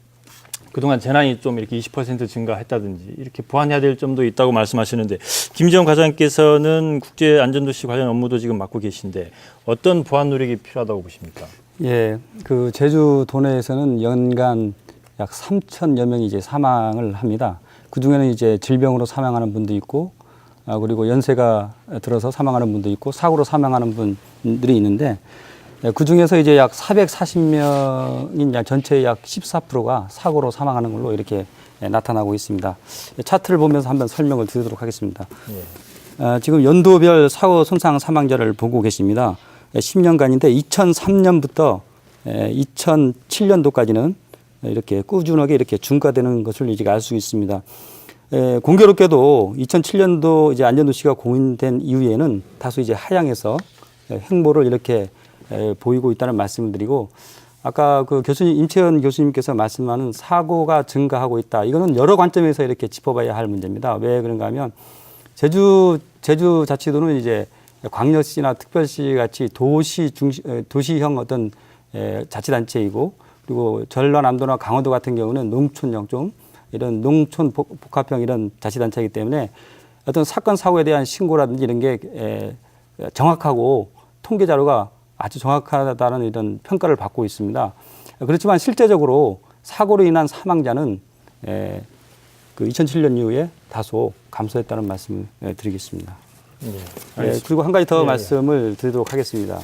그동안 재난이 좀 이렇게 20% 증가했다든지 이렇게 보완해야 될 점도 있다고 말씀하시는데 김지영 과장께서는 국제 안전도시 관련 업무도 지금 맡고 계신데 어떤 보완 노력이 필요하다고 보십니까? 예, 그 제주 도내에서는 연간 약 3,000여 명이 이제 사망을 합니다. 그 중에는 이제 질병으로 사망하는 분도 있고, 그리고 연세가 들어서 사망하는 분도 있고, 사고로 사망하는 분들이 있는데, 그 중에서 이제 약 440명인 전체의 약 14%가 사고로 사망하는 걸로 이렇게 나타나고 있습니다. 차트를 보면서 한번 설명을 드리도록 하겠습니다. 지금 연도별 사고 손상 사망자를 보고 계십니다. 10년간인데 2003년부터 2007년도까지는 이렇게 꾸준하게 이렇게 증가되는 것을 이제 알 수 있습니다. 공교롭게도 2007년도 이제 안전도시가 공인된 이후에는 다소 이제 하향해서 행보를 이렇게 보이고 있다는 말씀을 드리고, 아까 그 교수님, 임채연 교수님께서 말씀하는 사고가 증가하고 있다. 이거는 여러 관점에서 이렇게 짚어봐야 할 문제입니다. 왜 그런가 하면 제주자치도는 이제 광역시나 특별시 같이 도시형 어떤 자치단체이고, 그리고 전라남도나 강원도 같은 경우는 농촌형 좀 이런 농촌 복합형 이런 자치단체이기 때문에 어떤 사건 사고에 대한 신고라든지 이런 게 정확하고 통계 자료가 아주 정확하다는 이런 평가를 받고 있습니다. 그렇지만 실제적으로 사고로 인한 사망자는 그 2007년 이후에 다소 감소했다는 말씀을 드리겠습니다. 그리고 한 가지 더 말씀을 드리도록 하겠습니다.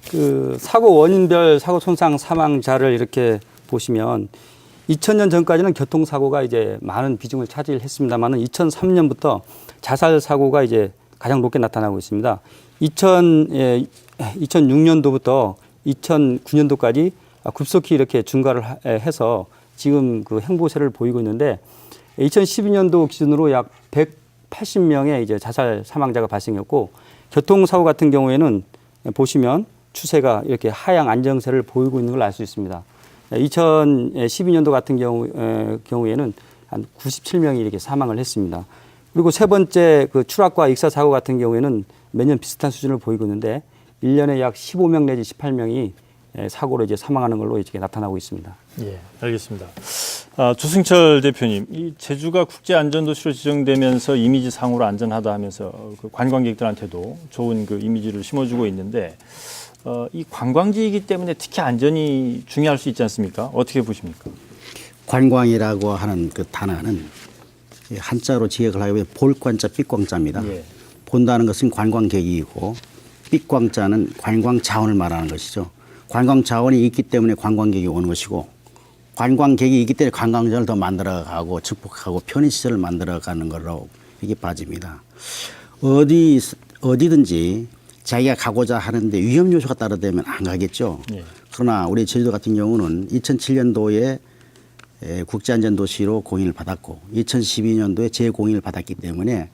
그 사고 원인별 사고 손상 사망자를 이렇게 보시면 2000년 전까지는 교통사고가 이제 많은 비중을 차지했습니다만은 2003년부터 자살 사고가 이제 가장 높게 나타나고 있습니다. 2006년도부터 2009년도까지 급속히 이렇게 증가를 해서 지금 그 행보세를 보이고 있는데 2012년도 기준으로 약 180명의 이제 자살 사망자가 발생했고, 교통사고 같은 경우에는 보시면 추세가 이렇게 하향 안정세를 보이고 있는 걸 알 수 있습니다. 2012년도 같은 경우에는 한 97명이 이렇게 사망을 했습니다. 그리고 세 번째 그 추락과 익사 사고 같은 경우에는 매년 비슷한 수준을 보이고 있는데 1년에 약 15명 내지 18명이 사고로 이제 사망하는 걸로 이렇게 나타나고 있습니다. 예, 알겠습니다. 조승철 대표님, 이 제주가 국제 안전도시로 지정되면서 이미지상으로 안전하다 하면서 그 관광객들한테도 좋은 그 이미지를 심어주고 있는데 이 관광지이기 때문에 특히 안전이 중요할 수 있지 않습니까? 어떻게 보십니까? 관광이라고 하는 그 단어는 한자로 지역을 하면 볼관자 삐광자입니다. 예. 본다는 것은 관광객이고 삐광자는 관광 자원을 말하는 것이죠. 관광 자원이 있기 때문에 관광객이 오는 것이고, 관광객이 있기 때문에 관광지를 더 만들어가고 축복하고 편의시설을 만들어가는 걸로 이게 빠집니다. 어디든지 자기가 가고자 하는데 위험 요소가 따르되면 안 가겠죠. 예. 그러나 우리 제주도 같은 경우는 2007년도에 국제안전도시로 공인을 받았고 2012년도에 재공인을 받았기 때문에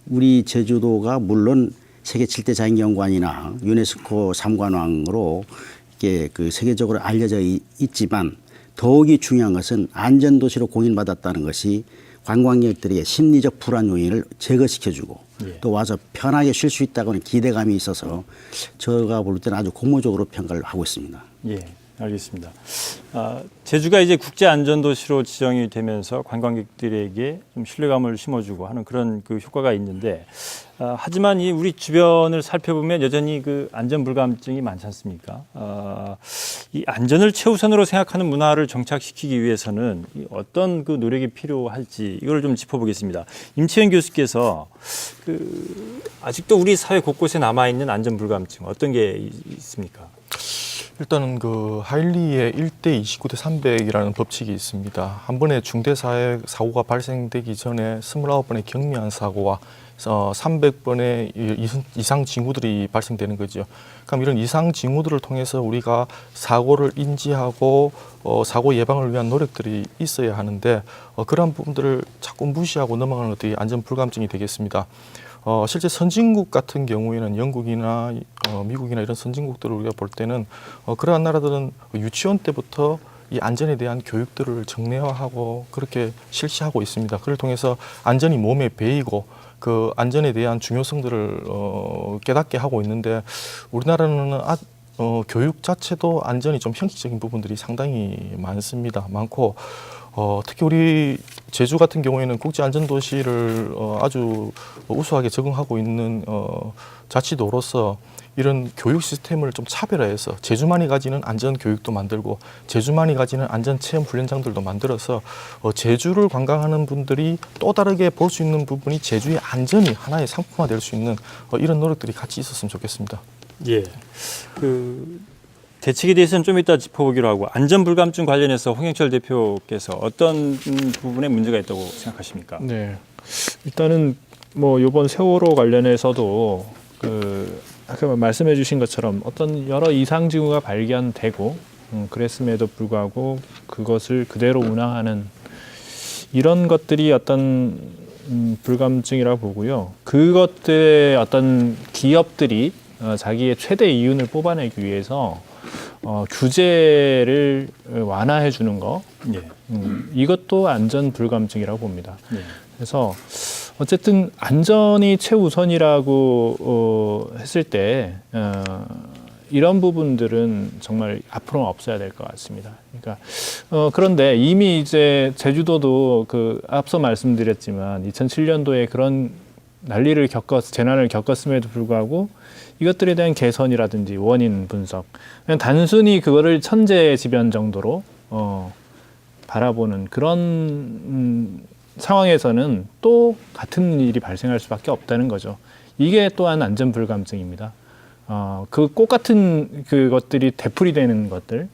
우리 제주도가 물론 세계 7대 자연경관이나 유네스코 3관왕으로 이게 그 세계적으로 알려져 있지만 더욱이 중요한 것은 안전도시로 공인받았다는 것이 관광객들에게 심리적 불안 요인을 제거시켜주고 또 와서 편하게 쉴 수 있다고 하는 기대감이 있어서 제가 볼 때는 아주 고무적으로 평가를 하고 있습니다. 예, 알겠습니다. 제주가 이제 국제안전도시로 지정이 되면서 관광객들에게 좀 신뢰감을 심어주고 하는 그런 그 효과가 있는데, 하지만 이 우리 주변을 살펴보면 여전히 그 안전 불감증이 많지 않습니까? 이 안전을 최우선으로 생각하는 문화를 정착시키기 위해서는 어떤 그 노력이 필요할지 이걸 좀 짚어보겠습니다. 임채연 교수께서 아직도 우리 사회 곳곳에 남아 있는 안전 불감증 어떤 게 있습니까? 일단은 그 하일리의 1대 29대 300이라는 법칙이 있습니다. 한 번에 중대 사고가 발생되기 전에 29번의 경미한 사고와 300번의 이상 징후들이 발생되는 거죠. 그럼 이런 이상 징후들을 통해서 우리가 사고를 인지하고 사고 예방을 위한 노력들이 있어야 하는데 그러한 부분들을 자꾸 무시하고 넘어가는 것들이 안전 불감증이 되겠습니다. 실제 선진국 같은 경우에는 영국이나 미국이나 이런 선진국들을 우리가 볼 때는 그러한 나라들은 유치원 때부터 이 안전에 대한 교육들을 정례화하고 그렇게 실시하고 있습니다. 그를 통해서 안전이 몸에 배이고 그 안전에 대한 중요성들을 깨닫게 하고 있는데 우리나라는 교육 자체도 안전이 좀 형식적인 부분들이 상당히 많고 특히 우리 제주 같은 경우에는 국제안전도시를 아주 우수하게 적응하고 있는 자치도로서 이런 교육 시스템을 좀 차별화해서 제주만이 가지는 안전 교육도 만들고 제주만이 가지는 안전 체험 훈련장들도 만들어서 제주를 관광하는 분들이 또 다르게 볼 수 있는 부분이 제주의 안전이 하나의 상품화될 수 있는 이런 노력들이 같이 있었으면 좋겠습니다. 예. 대책에 대해서는 좀 이따 짚어보기로 하고 안전 불감증 관련해서 홍영철 대표께서 어떤 부분에 문제가 있다고 생각하십니까? 네, 일단은 뭐 이번 세월호 관련해서도 아까 말씀해주신 것처럼 어떤 여러 이상 징후가 발견되고 그랬음에도 불구하고 그것을 그대로 운항하는 이런 것들이 어떤 불감증이라고 보고요. 그것들의 어떤 기업들이 자기의 최대 이윤을 뽑아내기 위해서 규제를 완화해 주는 거, 예. 이것도 안전 불감증이라고 봅니다. 예. 그래서 어쨌든 안전이 최우선이라고 했을 때 이런 부분들은 정말 앞으로는 없어야 될 것 같습니다. 그러니까 그런데 이미 이제 제주도도 앞서 말씀드렸지만 2007년도에 그런 재난을 겪었음에도 불구하고 이것들에 대한 개선이라든지 원인 분석, 그냥 단순히 그거를 천재지변 정도로 바라보는 그런 상황에서는 또 같은 일이 발생할 수밖에 없다는 거죠. 이게 또한 안전 불감증입니다. 그 똑같은 그것들이 되풀이되는 것들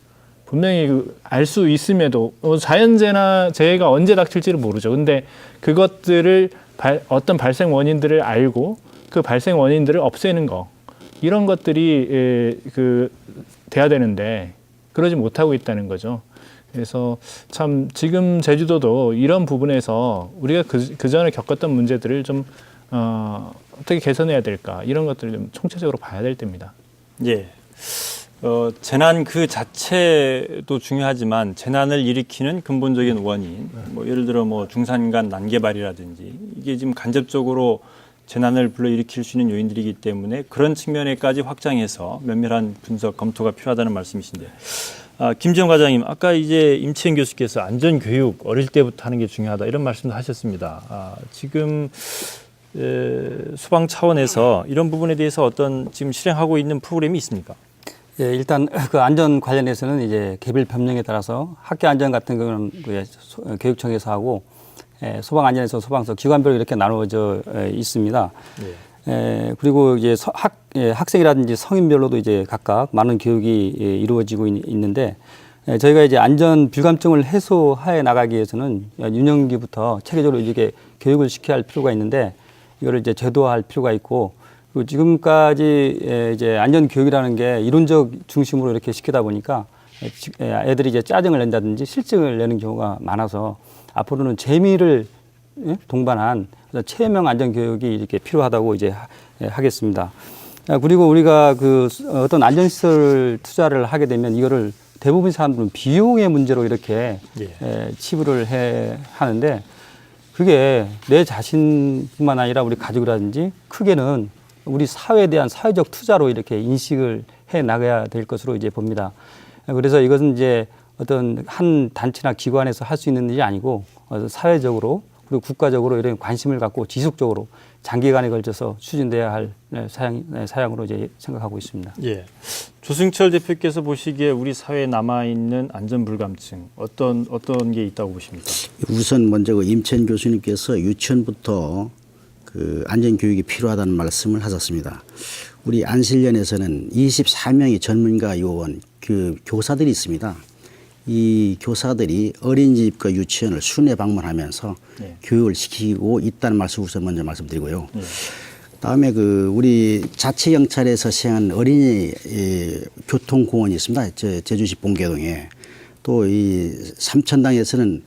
분명히 알 수 있음에도 재해가 언제 닥칠지를 모르죠. 근데 그것들을 어떤 발생 원인들을 알고 그 발생 원인들을 없애는 거 이런 것들이 돼야 되는데 그러지 못하고 있다는 거죠. 그래서 참 지금 제주도도 이런 부분에서 우리가 그 전에 겪었던 문제들을 좀 어떻게 개선해야 될까 이런 것들을 좀 총체적으로 봐야 될 때입니다. 예. 재난 그 자체도 중요하지만 재난을 일으키는 근본적인 원인, 뭐 예를 들어 뭐 중산간 난개발이라든지 이게 지금 간접적으로 재난을 불러일으킬 수 있는 요인들이기 때문에 그런 측면에까지 확장해서 면밀한 분석 검토가 필요하다는 말씀이신데, 김지영 과장님, 아까 이제 임채연 교수께서 안전 교육 어릴 때부터 하는 게 중요하다 이런 말씀도 하셨습니다. 지금 소방 차원에서 이런 부분에 대해서 어떤 지금 실행하고 있는 프로그램이 있습니까? 예, 일단 그 안전 관련해서는 이제 개별 법령에 따라서 학교 안전 같은 경우는 교육청에서 하고 소방 안전에서 소방서 기관별로 이렇게 나누어져 있습니다. 네. 그리고 이제 학생이라든지 성인별로도 이제 각각 많은 교육이 이루어지고 있는데 저희가 이제 안전 불감증을 해소해 나가기 위해서는 유년기부터 체계적으로 이렇게 교육을 시켜야 할 필요가 있는데 이거를 이제 제도화할 필요가 있고 그리고 지금까지 이제 안전 교육이라는 게 이론적 중심으로 이렇게 시키다 보니까 애들이 이제 짜증을 낸다든지 실증을 내는 경우가 많아서 앞으로는 재미를 동반한 체험 안전 교육이 이렇게 필요하다고 이제 하겠습니다. 그리고 우리가 그 어떤 안전시설 투자를 하게 되면 이거를 대부분 사람들은 비용의 문제로 이렇게 치부를 하는데 그게 내 자신뿐만 아니라 우리 가족이라든지 크게는 우리 사회에 대한 사회적 투자로 이렇게 인식을 해 나가야 될 것으로 이제 봅니다. 그래서 이것은 이제 어떤 한 단체나 기관에서 할 수 있는 일이 아니고 사회적으로 그리고 국가적으로 이런 관심을 갖고 지속적으로 장기간에 걸쳐서 추진돼야 할 사양으로 이제 생각하고 있습니다. 예. 조승철 대표께서 보시기에 우리 사회에 남아있는 안전불감증 어떤 게 있다고 보십니까? 우선 먼저 그 임천 교수님께서 유치원부터 그 안전교육이 필요하다는 말씀을 하셨습니다. 우리 안실련에서는 24명의 전문가 요원 그 교사들이 있습니다. 이 교사들이 어린이집과 유치원을 순회 방문하면서 교육을 시키고 있다는 말씀 우선 먼저 말씀드리고요. 다음에 그 우리 자치경찰에서 시행한 어린이 교통공원이 있습니다. 제주시 봉계동에 또 이 삼천단에는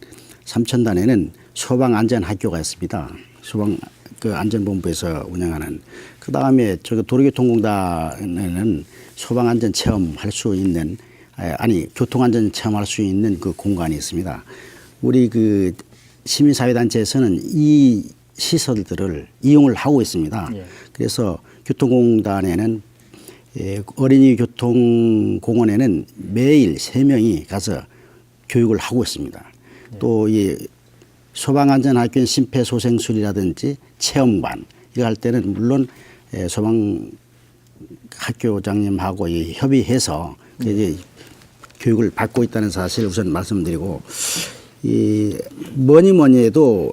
소방안전학교가 있습니다. 소방 그 안전본부에서 운영하는. 그 다음에 저기 도로교통공단에는 소방안전 체험할 수 있는 교통안전 체험할 수 있는 그 공간이 있습니다. 우리 그 시민사회단체에서는 이 시설들을 이용을 하고 있습니다. 그래서 교통공단에는 어린이 교통공원에는 매일 3명이 가서 교육을 하고 있습니다. 또 이 소방안전학교 심폐소생술이라든지 체험관 이거 할 때는 물론 소방학교장님하고 협의해서 이제 교육을 받고 있다는 사실을 우선 말씀드리고 뭐니 해도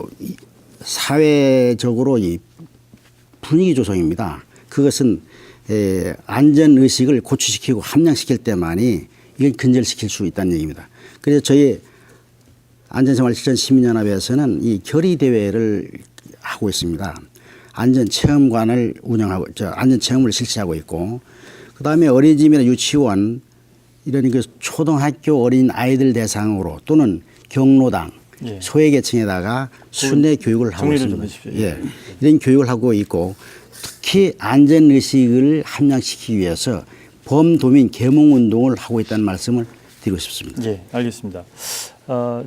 사회적으로 이 분위기 조성입니다. 그것은 안전의식을 고취시키고 함양시킬 때만이 이걸 근절시킬 수 있다는 얘기입니다. 그래서 저희 안전생활실천시민연합에서는 이 결의대회를 하고 있습니다. 안전체험관을 운영하고, 안전체험을 실시하고 있고, 그 다음에 어린이집이나 유치원, 이런 그 초등학교 어린 아이들 대상으로 또는 경로당, 소외계층에다가 순회 교육을 하고 있습니다. 이런 교육을 하고 있고, 특히 안전의식을 함양시키기 위해서 범도민 계몽운동을 하고 있다는 말씀을 드리고 싶습니다. 예, 알겠습니다.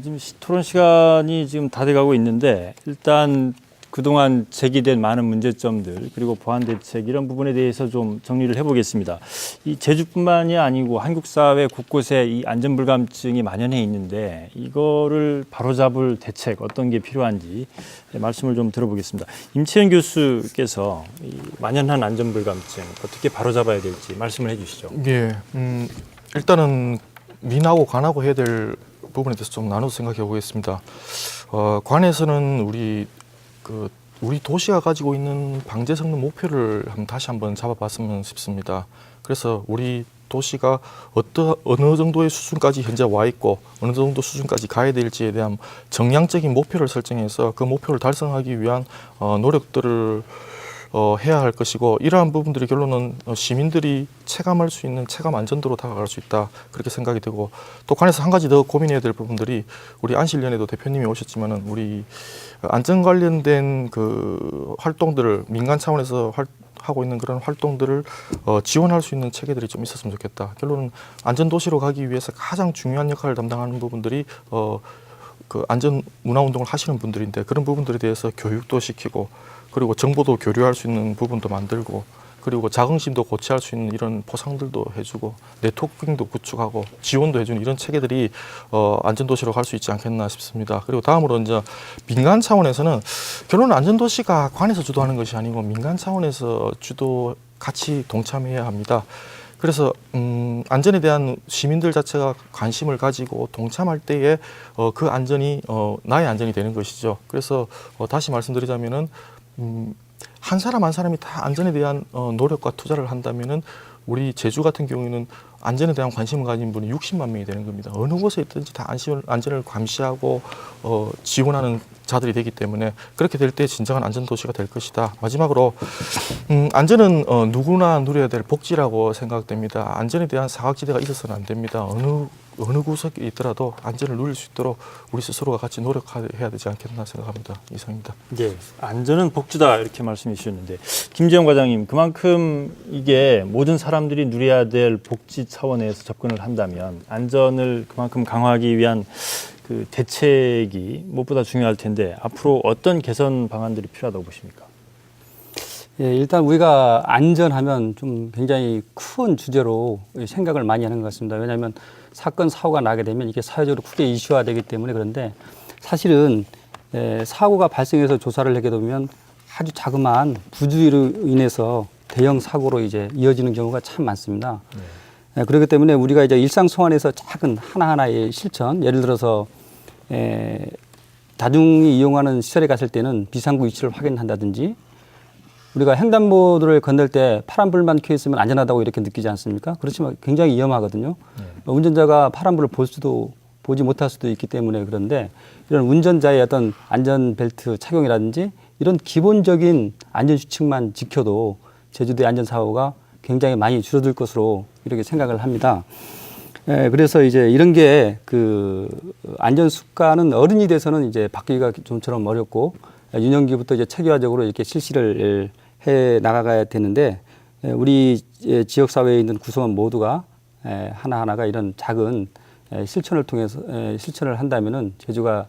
지금 토론 시간이 지금 다 돼가고 있는데 일단 그동안 제기된 많은 문제점들 그리고 보완 대책 이런 부분에 대해서 좀 정리를 해보겠습니다. 이 제주뿐만이 아니고 한국 사회 곳곳에 이 안전불감증이 만연해 있는데 이거를 바로잡을 대책 어떤 게 필요한지 말씀을 좀 들어보겠습니다. 임채연 교수께서 이 만연한 안전불감증 어떻게 바로잡아야 될지 말씀을 해주시죠. 예, 일단은 민하고 관하고 해야 될 부분에 대해서 좀 나눠서 생각해 보겠습니다. 관에서는 우리 도시가 가지고 있는 방제 성능 목표를 다시 한번 잡아봤으면 싶습니다. 그래서 우리 도시가 어느 정도의 수준까지 현재 와 있고 어느 정도 수준까지 가야 될지에 대한 정량적인 목표를 설정해서 그 목표를 달성하기 위한 노력들을 해야 할 것이고 이러한 부분들의 결론은 시민들이 체감할 수 있는 체감 안전도로 다가갈 수 있다 그렇게 생각이 되고 또 관해서 한 가지 더 고민해야 될 부분들이 우리 안실련에도 대표님이 오셨지만은 우리 안전 관련된 그 활동들을 민간 차원에서 하고 있는 그런 활동들을 지원할 수 있는 체계들이 좀 있었으면 좋겠다. 결론은 안전도시로 가기 위해서 가장 중요한 역할을 담당하는 부분들이 그 안전 문화 운동을 하시는 분들인데 그런 부분들에 대해서 교육도 시키고 그리고 정보도 교류할 수 있는 부분도 만들고 그리고 자긍심도 고취할 수 있는 이런 보상들도 해주고 네트워킹도 구축하고 지원도 해주는 이런 체계들이 안전도시로 갈 수 있지 않겠나 싶습니다. 그리고 다음으로 이제 민간 차원에서는 결론은 안전도시가 관에서 주도하는 것이 아니고 민간 차원에서 같이 동참해야 합니다. 그래서 안전에 대한 시민들 자체가 관심을 가지고 동참할 때에 그 안전이 나의 안전이 되는 것이죠. 그래서 다시 말씀드리자면은 한 사람 한 사람이 다 안전에 대한 노력과 투자를 한다면은 우리 제주 같은 경우에는 안전에 대한 관심을 가진 분이 60만 명이 되는 겁니다. 어느 곳에 있든지 다 안전을 감시하고 지원하는 자들이 되기 때문에 그렇게 될 때 진정한 안전도시가 될 것이다. 마지막으로 안전은 누구나 누려야 될 복지라고 생각됩니다. 안전에 대한 사각지대가 있어서는 안 됩니다. 어느 구석에 있더라도 안전을 누릴 수 있도록 우리 스스로가 같이 노력해야 되지 않겠나 생각합니다. 이상입니다. 네, 안전은 복지다 이렇게 말씀해 주셨는데 김재영 과장님, 그만큼 이게 모든 사람들이 누려야 될 복지 차원에서 접근을 한다면 안전을 그만큼 강화하기 위한 그 대책이 무엇보다 중요할 텐데 앞으로 어떤 개선 방안들이 필요하다고 보십니까? 예, 일단 우리가 안전하면 좀 굉장히 큰 주제로 생각을 많이 하는 것 같습니다. 왜냐하면 사건, 사고가 나게 되면 이게 사회적으로 크게 이슈화되기 때문에 그런데 사실은 사고가 발생해서 조사를 하게 되면 아주 자그마한 부주의로 인해서 대형 사고로 이제 이어지는 경우가 참 많습니다. 그렇기 때문에 우리가 이제 일상생활에서 작은 하나하나의 실천, 예를 들어서 다중이 이용하는 시설에 갔을 때는 비상구 위치를 확인한다든지 우리가 횡단보도를 건널 때 파란불만 켜 있으면 안전하다고 이렇게 느끼지 않습니까? 그렇지만 굉장히 위험하거든요. 운전자가 파란불을 보지 못할 수도 있기 때문에 그런데 이런 운전자의 어떤 안전벨트 착용이라든지 이런 기본적인 안전수칙만 지켜도 제주도의 안전사고가 굉장히 많이 줄어들 것으로 이렇게 생각을 합니다. 그래서 이제 이런 게 그 안전 습관은 어른이 돼서는 이제 바뀌기가 좀처럼 어렵고 유년기부터 이제 체계화적으로 이렇게 실시를 해 나가야 되는데 우리 지역 사회에 있는 구성원 모두가 하나하나가 이런 작은 실천을 통해서 실천을 한다면은 제주가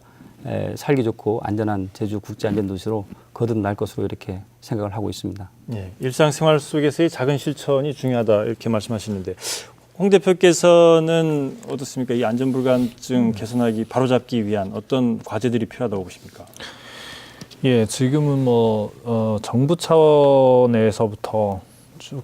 살기 좋고 안전한 제주 국제 안전 도시로 거듭날 것으로 이렇게 생각을 하고 있습니다. 네, 일상생활 속에서의 작은 실천이 중요하다 이렇게 말씀하시는데 홍 대표께서는 어떻습니까? 이 안전불감증 개선하기 바로잡기 위한 어떤 과제들이 필요하다고 보십니까? 예, 지금은 정부 차원에서부터 쭉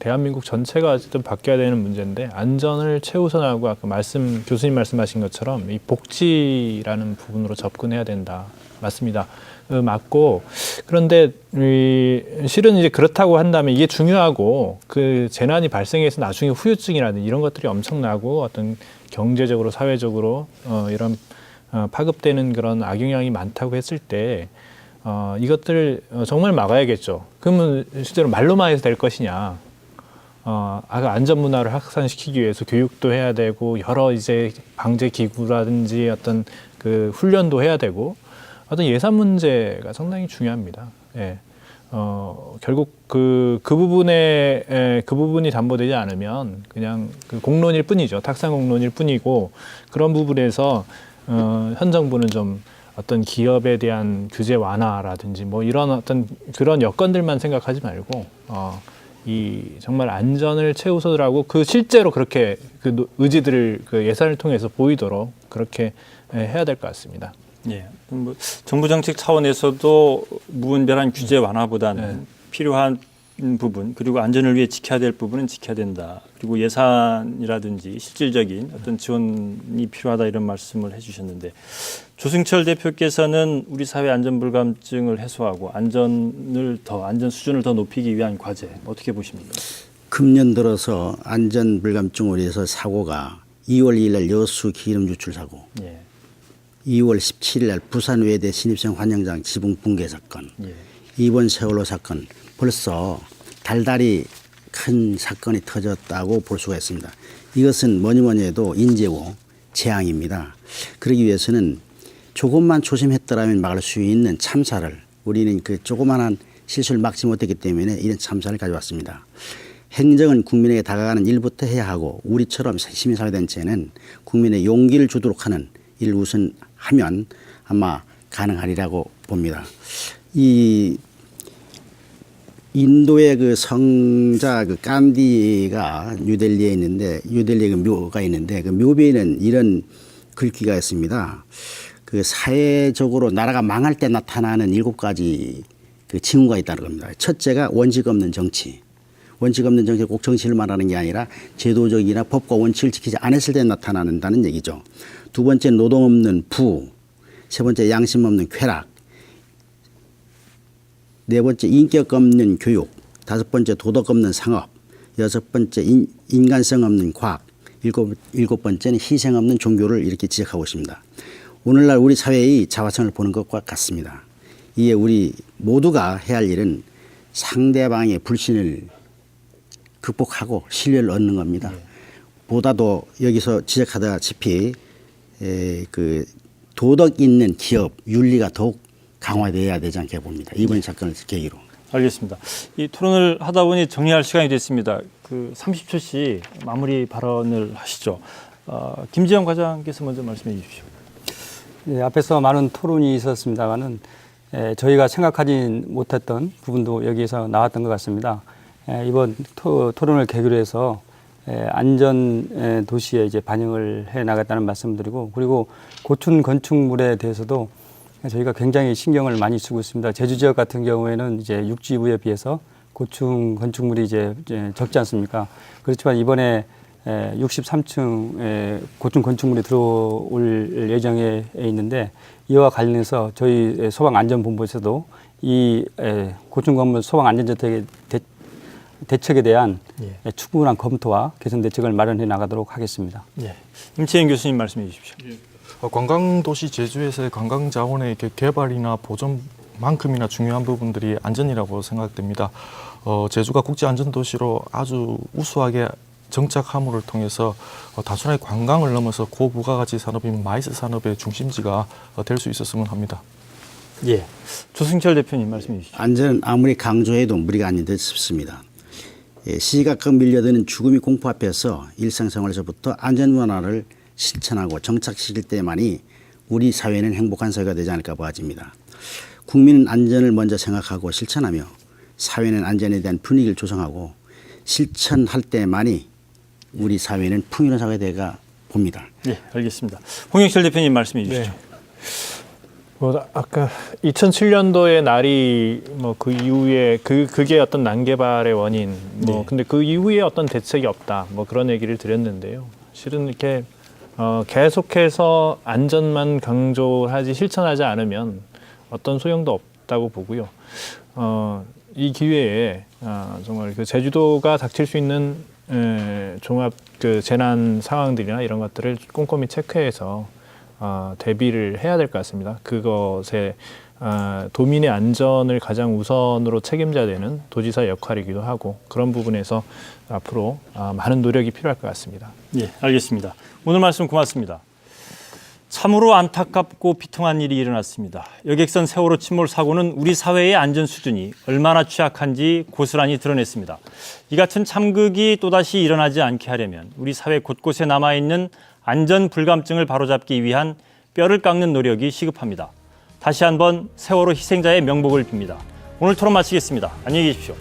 대한민국 전체가 어쨌든 바뀌어야 되는 문제인데 안전을 최우선하고 아까 교수님 말씀하신 것처럼 이 복지라는 부분으로 접근해야 된다. 맞습니다. 맞고 그런데 실은 이제 그렇다고 한다면 이게 중요하고 그 재난이 발생해서 나중에 후유증이라든지 이런 것들이 엄청나고 어떤 경제적으로 사회적으로 이런 파급되는 그런 악영향이 많다고 했을 때 이것들을 정말 막아야겠죠. 그러면 실제로 말로만 해서 될 것이냐? 안전 문화를 확산시키기 위해서 교육도 해야 되고 여러 이제 방제 기구라든지 어떤 그 훈련도 해야 되고 어떤 예산 문제가 상당히 중요합니다. 예. 결국 그 부분이 담보되지 않으면 그냥 그 공론일 뿐이죠. 탁상 공론일 뿐이고 그런 부분에서 현 정부는 좀 어떤 기업에 대한 규제 완화라든지 뭐 이런 어떤 그런 여건들만 생각하지 말고 이 정말 안전을 최우선으로 하고 그 실제로 그렇게 그 의지들을 그 예산을 통해서 보이도록 그렇게 해야 될 것 같습니다. 예, 뭐 정부 정책 차원에서도 무분별한 규제 완화보다는 필요한 부분 그리고 안전을 위해 지켜야 될 부분은 지켜야 된다. 그리고 예산이라든지 실질적인 어떤 지원이 필요하다 이런 말씀을 해주셨는데 조승철 대표께서는 우리 사회 안전불감증을 해소하고 안전 수준을 더 높이기 위한 과제 어떻게 보십니까? 금년 들어서 안전불감증으로 인해서 사고가 2월 2일 날 여수 기름 유출 사고, 예. 2월 17일 날 부산 외대 신입생 환영장 지붕 붕괴 사건, 예. 이번 세월호 사건 벌써 달달이 큰 사건이 터졌다고 볼 수가 있습니다. 이것은 뭐니 해도 인재고 재앙입니다. 그러기 위해서는 조금만 조심했더라면 막을 수 있는 참사를 우리는 그 조그만한 실수를 막지 못했기 때문에 이런 참사를 가져왔습니다. 행정은 국민에게 다가가는 일부터 해야 하고 우리처럼 시민사회단체는 국민의 용기를 주도록 하는 일을 우선 하면 아마 가능하리라고 봅니다. 이 인도의 그 성자 그 간디가 뉴델리에 있는데 뉴델리에 그 묘가 있는데 그 묘비에는 이런 글귀가 있습니다. 그 사회적으로 나라가 망할 때 나타나는 7가지 그 징후가 있다는 겁니다. 첫째가 원칙 없는 정치. 원칙 없는 정치 꼭 정치를 말하는 게 아니라 제도적이나 법과 원칙을 지키지 않았을 때 나타난다는 얘기죠. 두 번째 노동 없는 부. 세 번째 양심 없는 쾌락. 네 번째 인격 없는 교육, 다섯 번째 도덕 없는 상업, 여섯 번째 인간성 없는 과학, 일곱 번째는 희생 없는 종교를 이렇게 지적하고 있습니다. 오늘날 우리 사회의 자화성을 보는 것과 같습니다. 이에 우리 모두가 해야 할 일은 상대방의 불신을 극복하고 신뢰를 얻는 겁니다. 보다도 여기서 지적하다시피 그 도덕 있는 기업 윤리가 더욱 강화되어야 되지 않게 봅니다. 이번 사건을 계기로. 알겠습니다. 이 토론을 하다 보니 정리할 시간이 됐습니다. 그 30초씩 마무리 발언을 하시죠. 김지영 과장께서 먼저 말씀해 주십시오. 네, 앞에서 많은 토론이 있었습니다만은 저희가 생각하지 못했던 부분도 여기에서 나왔던 것 같습니다. 이번 토론을 계기로 해서 안전 도시에 이제 반영을 해 나갔다는 말씀드리고, 그리고 고층 건축물에 대해서도 저희가 굉장히 신경을 많이 쓰고 있습니다. 제주 지역 같은 경우에는 이제 육지부에 비해서 고층 건축물이 이제 적지 않습니까? 그렇지만 이번에 63층 고층 건축물이 들어올 예정에 있는데, 이와 관련해서 저희 소방안전본부에서도 이 고층 건물 소방안전정책의 대책에 대한 충분한 검토와 개선 대책을 마련해 나가도록 하겠습니다. 임채인 교수님 말씀해 주십시오. 관광도시 제주에서의 관광자원의 개발이나 보존만큼이나 중요한 부분들이 안전이라고 생각됩니다. 제주가 국제안전도시로 아주 우수하게 정착함을 통해서 단순하게 관광을 넘어서 고부가가치 산업인 마이스 산업의 중심지가 될 수 있었으면 합니다. 예. 조승철 대표님 말씀해 주시죠. 안전은 아무리 강조해도 무리가 아닌 듯 싶습니다. 시시각각 밀려드는 죽음이 공포 앞에서 일상생활에서부터 안전문화를 실천하고 정착시킬 때만이 우리 사회는 행복한 사회가 되지 않을까 보아집니다. 국민은 안전을 먼저 생각하고 실천하며 사회는 안전에 대한 분위기를 조성하고 실천할 때만이 우리 사회는 풍요로운 사회가 되가 봅니다. 예, 알겠습니다. 홍영철 대표님 말씀해 주시죠. 아까 2007년도의 날이 그 이후에 그게 어떤 난개발의 원인 근데 그 이후에 어떤 대책이 없다 그런 얘기를 드렸는데요. 실은 이렇게 계속해서 안전만 강조하지 실천하지 않으면 어떤 소용도 없다고 보고요. 이 기회에 정말 그 제주도가 닥칠 수 있는 종합 그 재난 상황들이나 이런 것들을 꼼꼼히 체크해서 대비를 해야 될 것 같습니다. 그것에 도민의 안전을 가장 우선으로 책임져야 되는 도지사의 역할이기도 하고, 그런 부분에서 앞으로 많은 노력이 필요할 것 같습니다. 예, 알겠습니다. 오늘 말씀 고맙습니다. 참으로 안타깝고 비통한 일이 일어났습니다. 여객선 세월호 침몰 사고는 우리 사회의 안전 수준이 얼마나 취약한지 고스란히 드러냈습니다. 이 같은 참극이 또다시 일어나지 않게 하려면 우리 사회 곳곳에 남아있는 안전 불감증을 바로잡기 위한 뼈를 깎는 노력이 시급합니다. 다시 한번 세월호 희생자의 명복을 빕니다. 오늘 토론 마치겠습니다. 안녕히 계십시오.